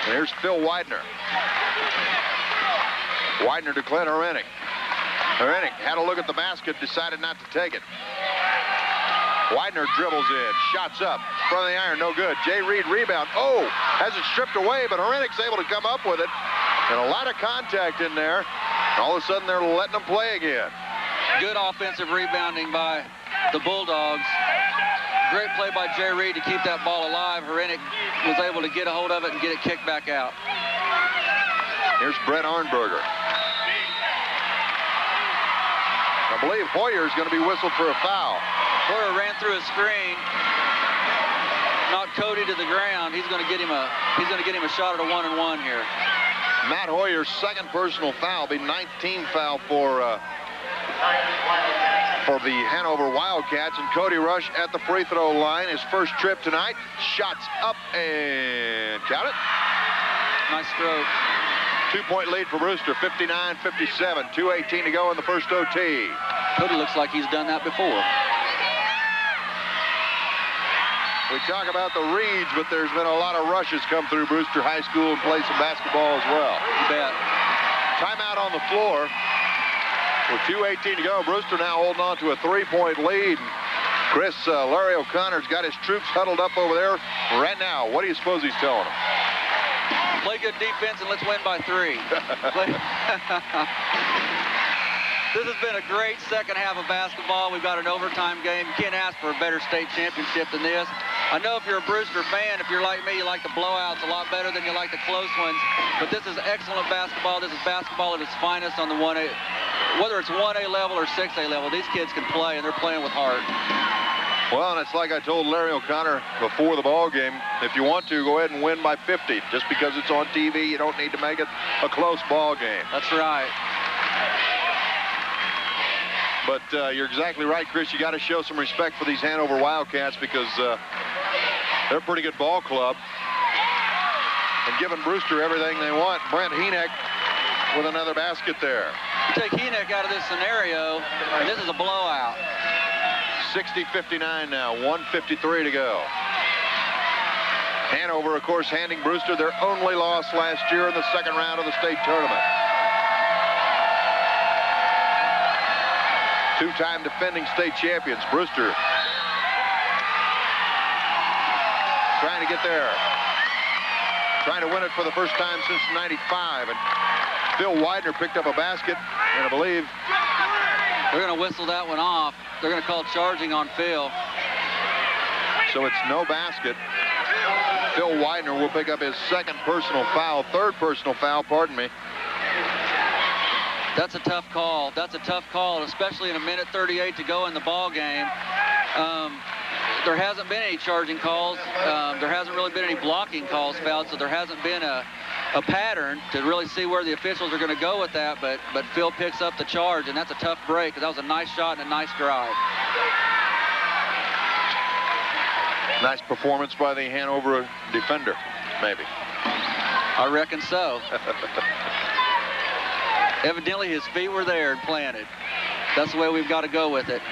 And here's Phil Widener. Widener to Clint Herenek. Herenek had a look at the basket, decided not to take it. Widener dribbles in, shots up, front of the iron, no good. Jay Reed rebound. Oh, has it stripped away, but Herenek's able to come up with it. And a lot of contact in there. And all of a sudden, they're letting them play again. Good offensive rebounding by the Bulldogs. Great play by Jay Reed to keep that ball alive. Herenek was able to get a hold of it and get it kicked back out. Here's Brett Arnberger. I believe Hoyer is going to be whistled for a foul. Hoyer ran through a screen, knocked Cody to the ground. He's going to get him a shot at a 1-and-1 here. Matt Hoyer's second personal foul, be 19 foul for the Hanover Wildcats. And Cody Rush at the free throw line, his first trip tonight. Shots up and count it. Nice stroke. 2-point lead for Brewster, 59-57. 2:18 to go in the first OT. Cody looks like he's done that before. We talk about the reads, but there's been a lot of rushes come through Brewster High School and play some basketball as well. You bet. Timeout on the floor. With 2:18 to go, Brewster now holding on to a 3-point lead. Larry O'Connor's got his troops huddled up over there right now. What do you suppose he's telling them? Play good defense and let's win by 3. This has been a great second half of basketball. We've got an overtime game. You can't ask for a better state championship than this. I know if you're a Brewster fan, if you're like me, you like the blowouts a lot better than you like the close ones. But this is excellent basketball. This is basketball at its finest on the 1A, whether it's 1A level or 6A level. These kids can play, and they're playing with heart. Well, and it's like I told Larry O'Connor before the ball game, if you want to, go ahead and win by 50. Just because it's on TV, you don't need to make it a close ball game. That's right. But you're exactly right, Chris. You got to show some respect for these Hanover Wildcats because they're a pretty good ball club. And giving Brewster everything they want. Brent Heeneck with another basket there. You take Heeneck out of this scenario, and this is a blowout. 60-59 now, 1:53 to go. Hanover, of course, handing Brewster their only loss last year in the second round of the state tournament. Two-time defending state champions. Brewster trying to get there. Trying to win it for the first time since '95. And Phil Widener picked up a basket, and I believe they're going to whistle that one off. They're going to call charging on Phil. So it's no basket. Phil Widener will pick up his third personal foul, pardon me. That's a tough call. That's a tough call, especially in 1:38 to go in the ball game. There hasn't been any charging calls. There hasn't really been any blocking calls fouled, so there hasn't been a pattern to really see where the officials are going to go with that. But Phil picks up the charge, and that's a tough break because that was a nice shot and a nice drive. Nice performance by the Hanover defender, maybe. I reckon so. Evidently, his feet were there and planted. That's the way we've got to go with it.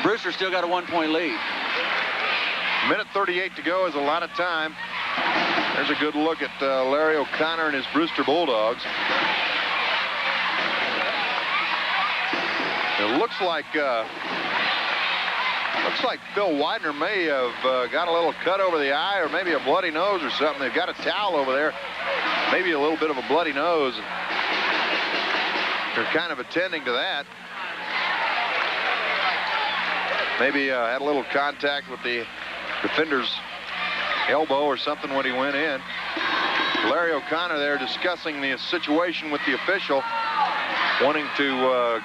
Brewster still got a 1-point lead. 1:38 to go is a lot of time. There's a good look at Larry O'Connor and his Brewster Bulldogs. It looks like Phil Widener may have got a little cut over the eye or maybe a bloody nose or something. They've got a towel over there, maybe a little bit of a bloody nose. They're kind of attending to that. Maybe had a little contact with the defender's elbow or something when he went in. Larry O'Connor there discussing the situation with the official, wanting to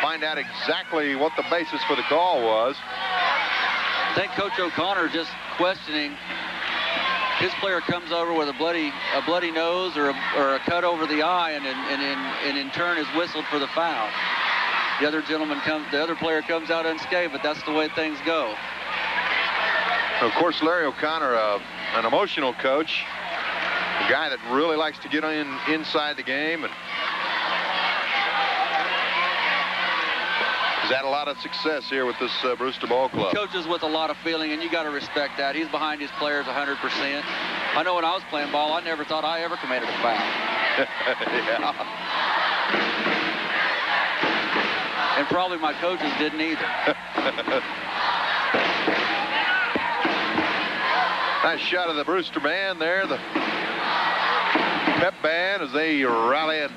find out exactly what the basis for the call was. I think Coach O'Connor just questioning. His player comes over with a bloody nose or a cut over the eye, and in turn is whistled for the foul. The other player comes out unscathed, but that's the way things go. Of course, Larry O'Connor, an emotional coach, a guy that really likes to get inside the game, and has had a lot of success here with this Brewster ball club. He coaches with a lot of feeling, and you got to respect that. He's behind his players 100%. I know when I was playing ball, I never thought I ever committed a foul. Yeah. And probably my coaches didn't either. Nice shot of the Brewster band there. The pep band as they rally and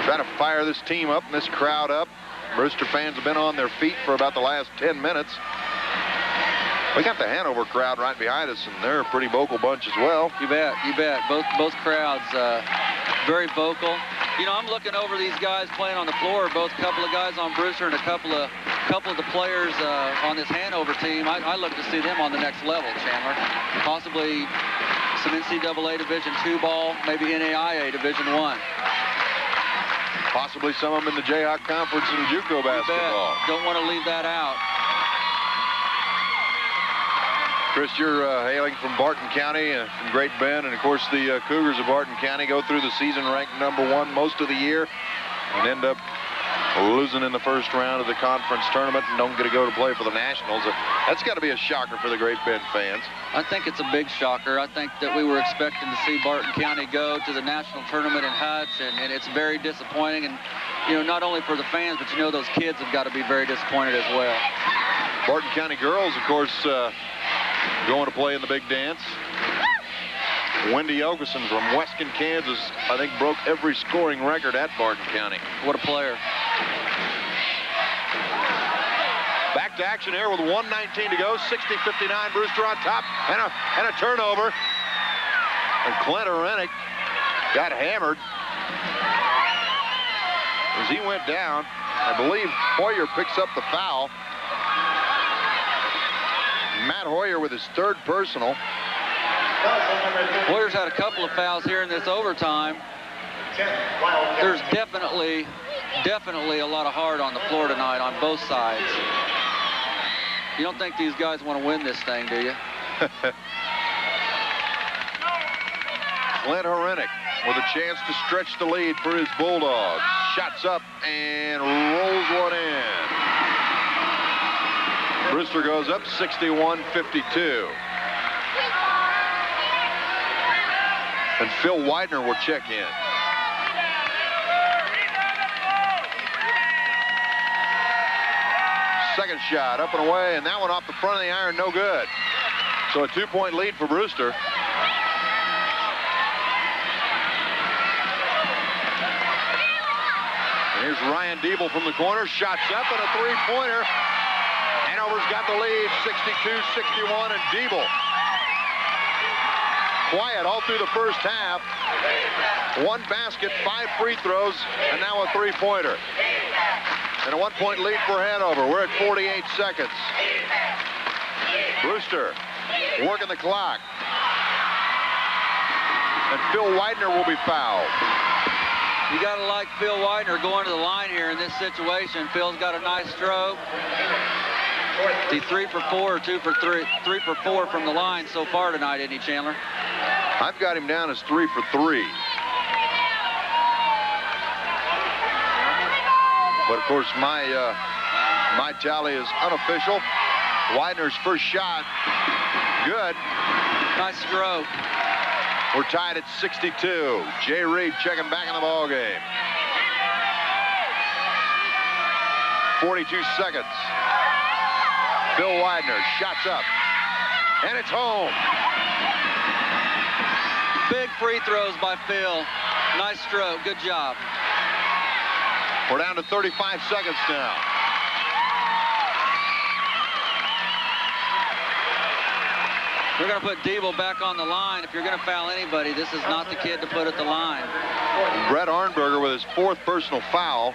try to fire this team up and this crowd up. Brewster fans have been on their feet for about the last 10 minutes. We got the Hanover crowd right behind us, and they're a pretty vocal bunch as well. You bet, you bet. Both crowds very vocal. You know, I'm looking over these guys playing on the floor, both a couple of guys on Brewster and a couple of the players on this Hanover team. I look to see them on the next level, Chandler. Possibly some NCAA Division II ball, maybe NAIA Division I. Possibly some of them in the Jayhawk Conference in JUCO basketball. Don't want to leave that out. Chris, you're hailing from Barton County, from Great Bend, and of course the Cougars of Barton County go through the season ranked #1 most of the year and end up losing in the first round of the conference tournament and don't get to go to play for the Nationals. That's got to be a shocker for the Great Bend fans. I think it's a big shocker. I think that we were expecting to see Barton County go to the national tournament in Hutch, and it's very disappointing. And, you know, not only for the fans, but, you know, those kids have got to be very disappointed as well. Barton County girls, of course, going to play in the big dance. Wendy Ogeson from Weston, Kansas, I think broke every scoring record at Barton County. What a player. Back to action here with 1:19 to go. 60-59, Brewster on top, and a turnover. And Clint Orenick got hammered as he went down. I believe Hoyer picks up the foul. Matt Hoyer with his 3rd personal. Hoyer's had a couple of fouls here in this overtime. There's definitely a lot of heart on the floor tonight on both sides. You don't think these guys want to win this thing, do you? Clint Orenick with a chance to stretch the lead for his Bulldogs. Shots up and rolls one in. Brewster goes up 61-52. And Phil Widener will check in. Second shot up and away, and that one off the front of the iron, no good. So a 2-point lead for Brewster. And here's Ryan Diebel from the corner, shots up and a 3-pointer. Hanover's got the lead, 62-61, and Diebel quiet all through the first half. 1 basket, 5 free throws, and now a 3-pointer. And a 1-point lead for Hanover. We're at 48 seconds. Brewster working the clock. And Phil Widener will be fouled. You got to like Phil Widener going to the line here in this situation. Phil's got a nice stroke. Is he 3 for 4 or 2 for 3? 3 for 4 from the line so far tonight, isn't he, Chandler? I've got him down as 3 for 3. But of course, my tally is unofficial. Widener's first shot, good. Nice stroke. We're tied at 62. Jay Reed checking back in the ball game. 42 seconds. Phil Widener shots up, and it's home. Big free throws by Phil. Nice stroke. Good job. We're down to 35 seconds now. We're going to put Diebel back on the line. If you're going to foul anybody, this is not the kid to put at the line. Brett Arnberger with his 4th personal foul.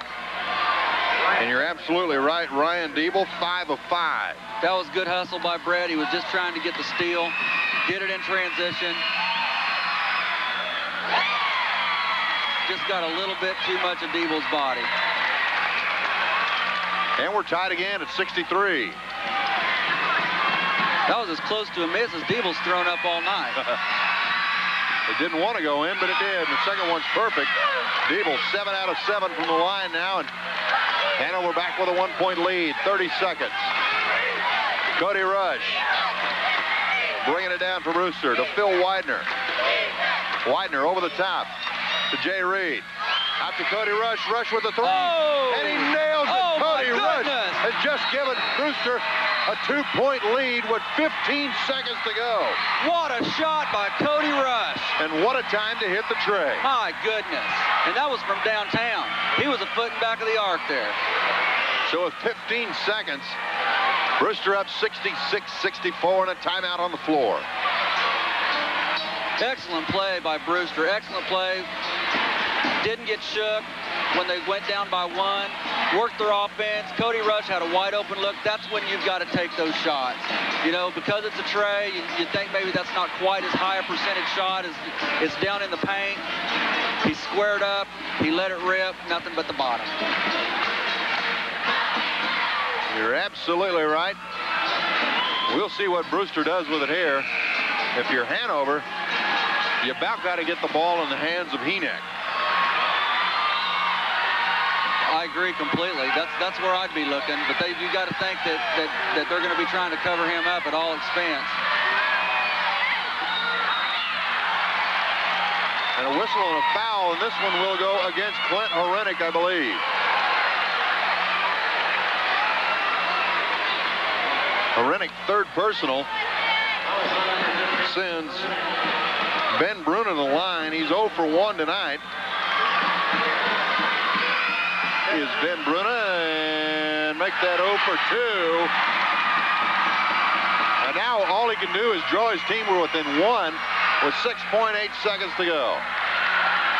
And you're absolutely right, Ryan Diebel, 5 of 5. That was good hustle by Brett. He was just trying to get the steal, get it in transition. Just got a little bit too much of Diebel's body. And we're tied again at 63. That was as close to a miss as Diebel's thrown up all night. It didn't want to go in, but it did. And the second one's perfect. Diebel 7 out of 7 from the line now, and Hanover back with a 1-point lead. 30 seconds. Cody Rush bringing it down for Brewster to Phil Widener. Widener over the top to Jay Reed. Out to Cody Rush. Rush with the 3. Oh! And he nails it. Oh, Cody Rush goodness. has just given Brewster a 2-point lead with 15 seconds to go. What a shot by Cody Rush. And what a time to hit the tray. My goodness. And that was from downtown. He was a foot in back of the arc there. So with 15 seconds, Brewster up 66-64 and a timeout on the floor. Excellent play by Brewster. Excellent play. didn't get shook when they went down by 1, worked their offense. Cody Rush had a wide open look. That's when you've got to take those shots. You know, because it's a tray, you think maybe that's not quite as high a percentage shot as it's down in the paint. He squared up, he let it rip, nothing but the bottom. You're absolutely right. We'll see what Brewster does with it here. If you're Hanover, you about got to get the ball in the hands of Henover. I agree completely. That's where I'd be looking. But you got to think that they're going to be trying to cover him up at all expense. And a whistle and a foul, and this one will go against Clint Horenick, I believe. Horenick, third personal, sends Ben Bruna to the line. He's 0 for 1 tonight. Is Ben Bruna, and make that 0 for 2. And now all he can do is draw his team within 1 with 6.8 seconds to go.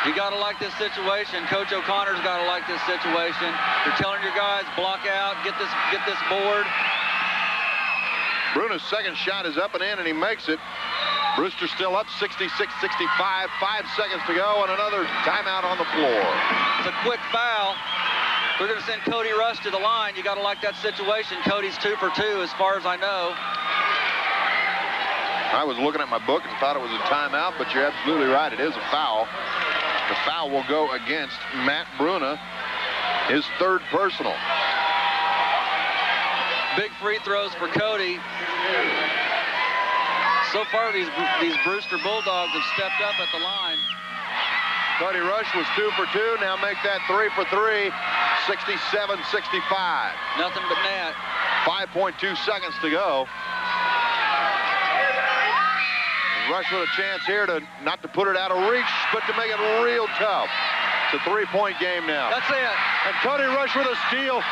You got to like this situation. Coach O'Connor's got to like this situation. You're telling your guys, block out, get this board. Bruno's second shot is up and in, and he makes it. Brewster still up 66-65, 5 seconds to go, and another timeout on the floor. It's a quick foul. We're going to send Cody Rush to the line. You got to like that situation. Cody's 2 for 2 as far as I know. I was looking at my book and thought it was a timeout, but you're absolutely right. It is a foul. The foul will go against Matt Bruna, his third personal. Big free throws for Cody. So far, these Brewster Bulldogs have stepped up at the line. Cody Rush was 2 for 2. Now make that 3 for 3. 67-65. Nothing but net. 5.2 seconds to go. Rush with a chance here to not to put it out of reach, but to make it real tough. It's a 3-point game now. That's it. And Cody Rush with a steal.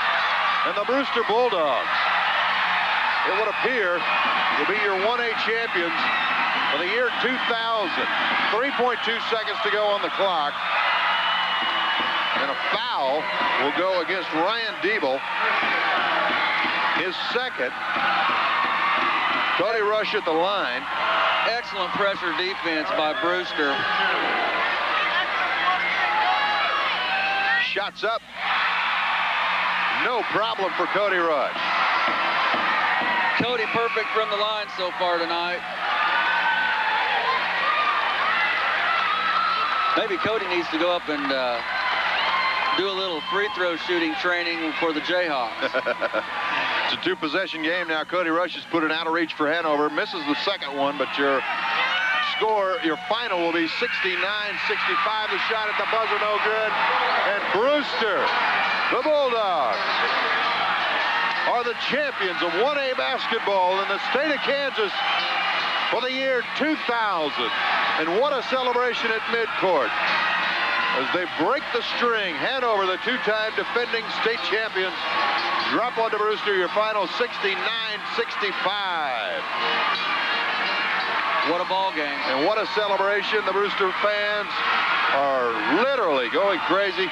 And the Brewster Bulldogs, it would appear, will be your 1A champions for the year 2000. 3.2 seconds to go on the clock. And a foul will go against Ryan Diebel. His second. Cody Rush at the line. Excellent pressure defense by Brewster. Shots up. No problem for Cody Rush. Cody perfect from the line so far tonight. Maybe Cody needs to go up and do a little free throw shooting training for the Jayhawks. It's a 2-possession game now. Cody Rush has put it out of reach for Hanover. Misses the second one, but your score, your final will be 69-65. The shot at the buzzer, no good. And Brewster, the Bulldogs, are the champions of 1A basketball in the state of Kansas for the year 2000. And what a celebration at midcourt as they break the string. Hanover, the 2-time defending state champions, drop onto Brewster, your final 69-65. What a ball game. And what a celebration. The Brewster fans are literally going crazy.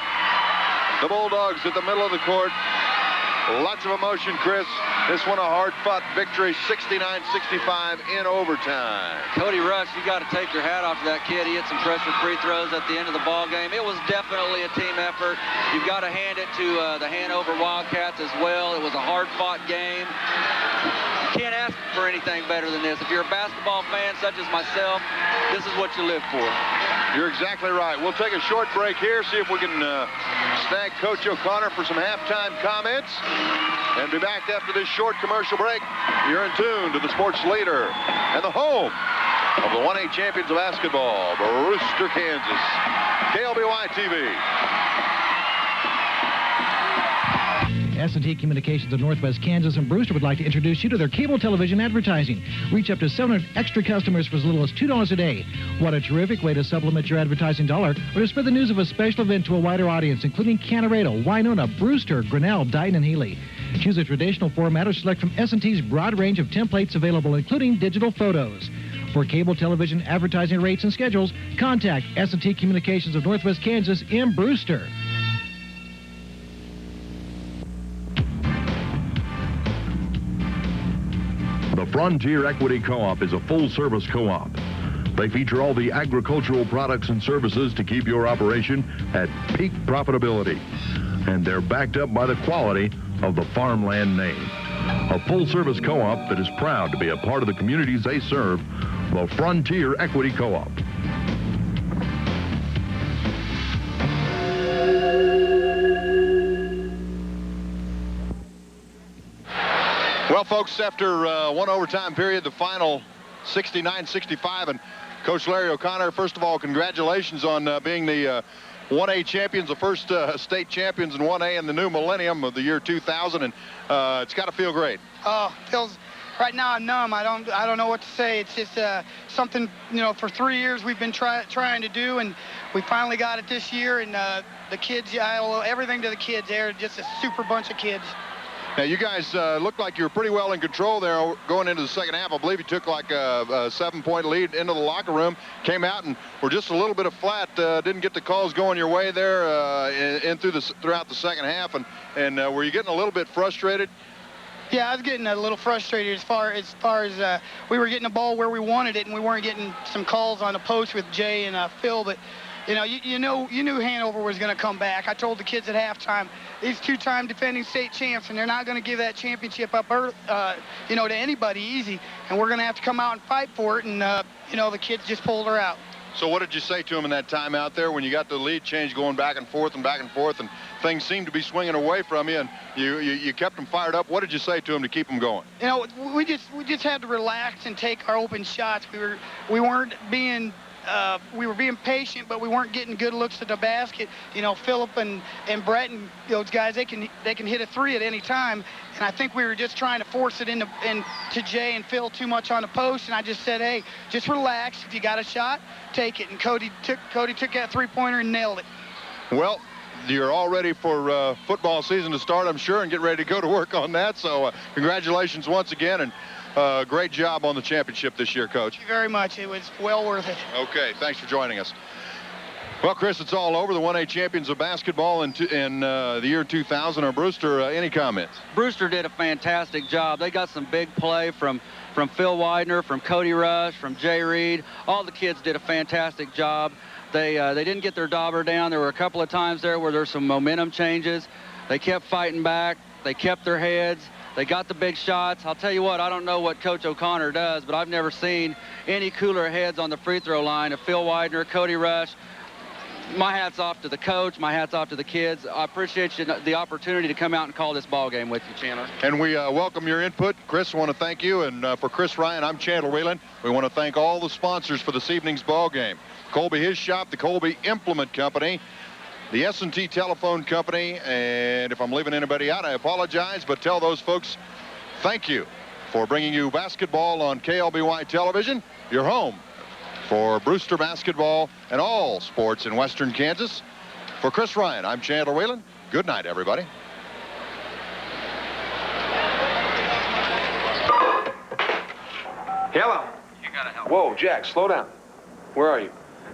The Bulldogs at the middle of the court. Lots of emotion, Chris. This one a hard-fought victory, 69-65 in overtime. Cody Rush, you got to take your hat off to that kid. He hit some pressure free throws at the end of the ball game. It was definitely a team effort. You've got to hand it to the Hanover Wildcats as well. It was a hard-fought game. You can't ask for anything better than this. If you're a basketball fan such as myself, this is what you live for. You're exactly right. We'll take a short break here, see if we can snag Coach O'Connor for some halftime comments, and be back after this short commercial break. You're in tune to the sports leader and the home of the 1A champions of basketball, Brewster, Kansas. KLBY TV. S&T Communications of Northwest Kansas and Brewster would like to introduce you to their cable television advertising. Reach up to 700 extra customers for as little as $2 a day. What a terrific way to supplement your advertising dollar or to spread the news of a special event to a wider audience, including Canarado, Winona, Brewster, Grinnell, Dighton, and Healy. Choose a traditional format or select from S&T's broad range of templates available, including digital photos. For cable television advertising rates and schedules, contact S&T Communications of Northwest Kansas in Brewster. The Frontier Equity Co-op is a full-service co-op. They feature all the agricultural products and services to keep your operation at peak profitability. And they're backed up by the quality of the farmland name. A full-service co-op that is proud to be a part of the communities they serve, the Frontier Equity Co-op. Well, folks, after one overtime period, the final 69-65, and Coach Larry O'Connor, first of all, congratulations on being the 1A champions, the first state champions in 1A in the new millennium of the year 2000, and it's got to feel great. Oh, feels right now I'm numb. I don't know what to say. It's just something, you know, for 3 years we've been trying to do, and we finally got it this year. And the kids, I owe everything to the kids. They're just a super bunch of kids. Now, you guys looked like you were pretty well in control there going into the second half. I believe you took like a 7-point lead into the locker room, came out and were just a little bit of flat. Didn't get the calls going your way there throughout the second half. And were you getting a little bit frustrated? Yeah, I was getting a little frustrated as far as we were getting the ball where we wanted it, and we weren't getting some calls on the post with Jay and Phil. But you knew Hanover was going to come back. I told the kids at halftime, these two-time defending state champs, and they're not going to give that championship up, to anybody easy. And we're going to have to come out and fight for it. And the kids just pulled her out. So what did you say to them in that time out there when you got the lead change going back and forth, and things seemed to be swinging away from you, and you kept them fired up? What did you say to them to keep them going? We just had to relax and take our open shots. We weren't being we were being patient, but we weren't getting good looks at the basket. Philip and Brett and those guys, they can hit a three at any time. And I think we were just trying to force it into Jay and Phil too much on the post. And I just said, hey, just relax. If you got a shot, take it. And Cody took that three-pointer and nailed it. Well, you're all ready for football season to start, I'm sure, and get ready to go to work on that. So congratulations once again, and great job on the championship this year, Coach. Thank you very much. It was well worth it. Okay, thanks for joining us. Well, Chris, it's all over. The 1A champions of basketball in the year 2000 are Brewster. Any comments? Brewster did a fantastic job. They got some big play from Phil Widener, from Cody Rush, from Jay Reed. All the kids did a fantastic job. They didn't get their dauber down. There were a couple of times there where there's some momentum changes. They kept fighting back. They kept their heads. They got the big shots. I'll tell you what, I don't know what Coach O'Connor does, but I've never seen any cooler heads on the free throw line of Phil Widener, Cody Rush. My hat's off to the coach. My hat's off to the kids. I appreciate the opportunity to come out and call this ball game with you, Chandler. And we welcome your input. Chris, I want to thank you. And for Chris Ryan, I'm Chandler Whalen. We want to thank all the sponsors for this evening's ball game. Colby His Shop, the Colby Implement Company, the S&T Telephone Company, and if I'm leaving anybody out, I apologize, but tell those folks thank you for bringing you basketball on KLBY Television, your home for Brewster basketball and all sports in Western Kansas. For Chris Ryan, I'm Chandler Whalen. Good night, everybody. Hello. You gotta help. Whoa, Jack, slow down. Where are you?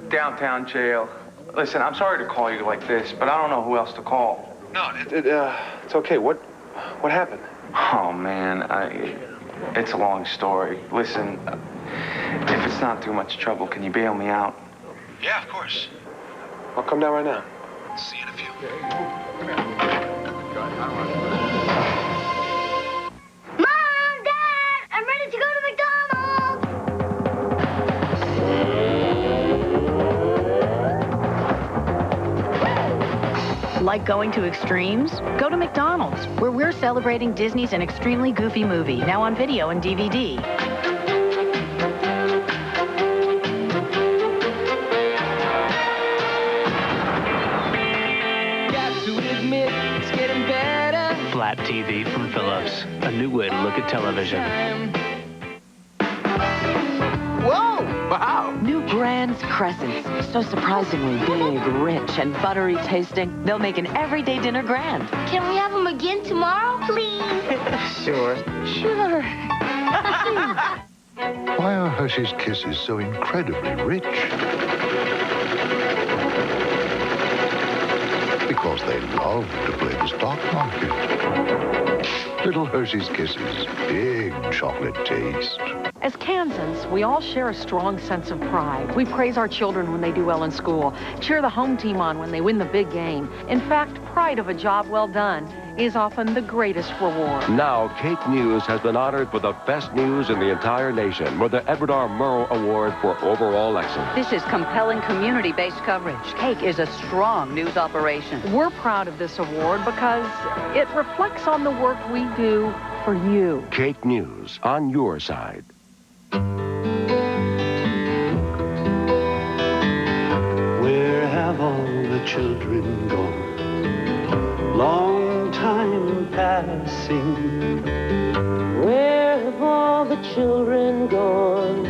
Downtown jail. Listen, I'm sorry to call you like this, but I don't know who else to call. No, it's okay. What happened? Oh, man, it's a long story. Listen, if it's not too much trouble, can you bail me out? Yeah, of course. I'll come down right now. See you in a few. Mom, Dad, I'm ready to go to McDonald's. Like going to extremes? Go to McDonald's, where we're celebrating Disney's An Extremely Goofy Movie, now on video and DVD. Got to admit, it's getting better. Flat TV from Philips. A new way to look at television. Whoa! Wow! New Grand's Crescents. So surprisingly big, rich, and buttery tasting, they'll make an everyday dinner grand. Can we have them again tomorrow, please? Sure. Sure. Why are Hershey's Kisses so incredibly rich? Because they love to play the stock market. Little Hershey's Kisses, big chocolate taste. As Kansans, we all share a strong sense of pride. We praise our children when they do well in school, cheer the home team on when they win the big game. In fact, pride of a job well done is often the greatest reward. Now, Cake News has been honored for the best news in the entire nation with the Edward R. Murrow Award for overall excellence. This is compelling community-based coverage. Cake is a strong news operation. We're proud of this award because it reflects on the work we do for you. Cake News, on your side. Where have all the children gone? Long time passing. Where have all the children gone?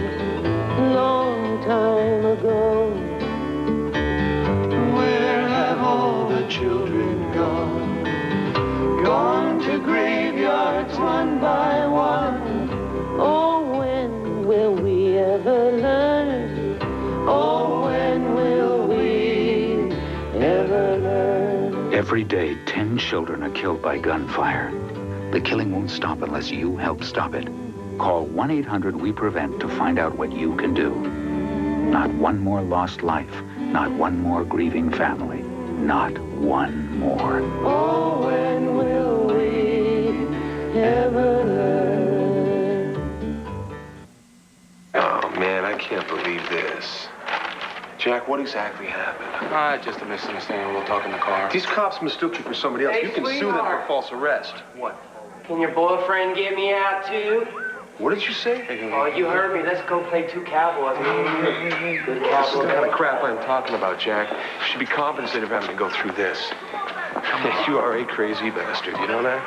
Long time ago. Where have all the children gone? Gone to graveyards one by one. Oh, when will we ever learn? Oh, when will we ever learn? Every day, 10 children are killed by gunfire. The killing won't stop unless you help stop it. Call 1-800-WE-PREVENT to find out what you can do. Not one more lost life. Not one more grieving family. Not one more. Oh, when will we ever learn? Oh, man, I can't believe this. Jack, what exactly happened? Just a misunderstanding. We'll talk in the car. These cops mistook you for somebody else. Hey, You can sue them for false arrest. What? Can your boyfriend get me out too? What did you say? Oh, you heard me. Let's go play two cowboys. Good This is cowboy. the kind of crap I'm talking about, Jack. You should be compensated for having to go through this. You are a crazy bastard, you know that?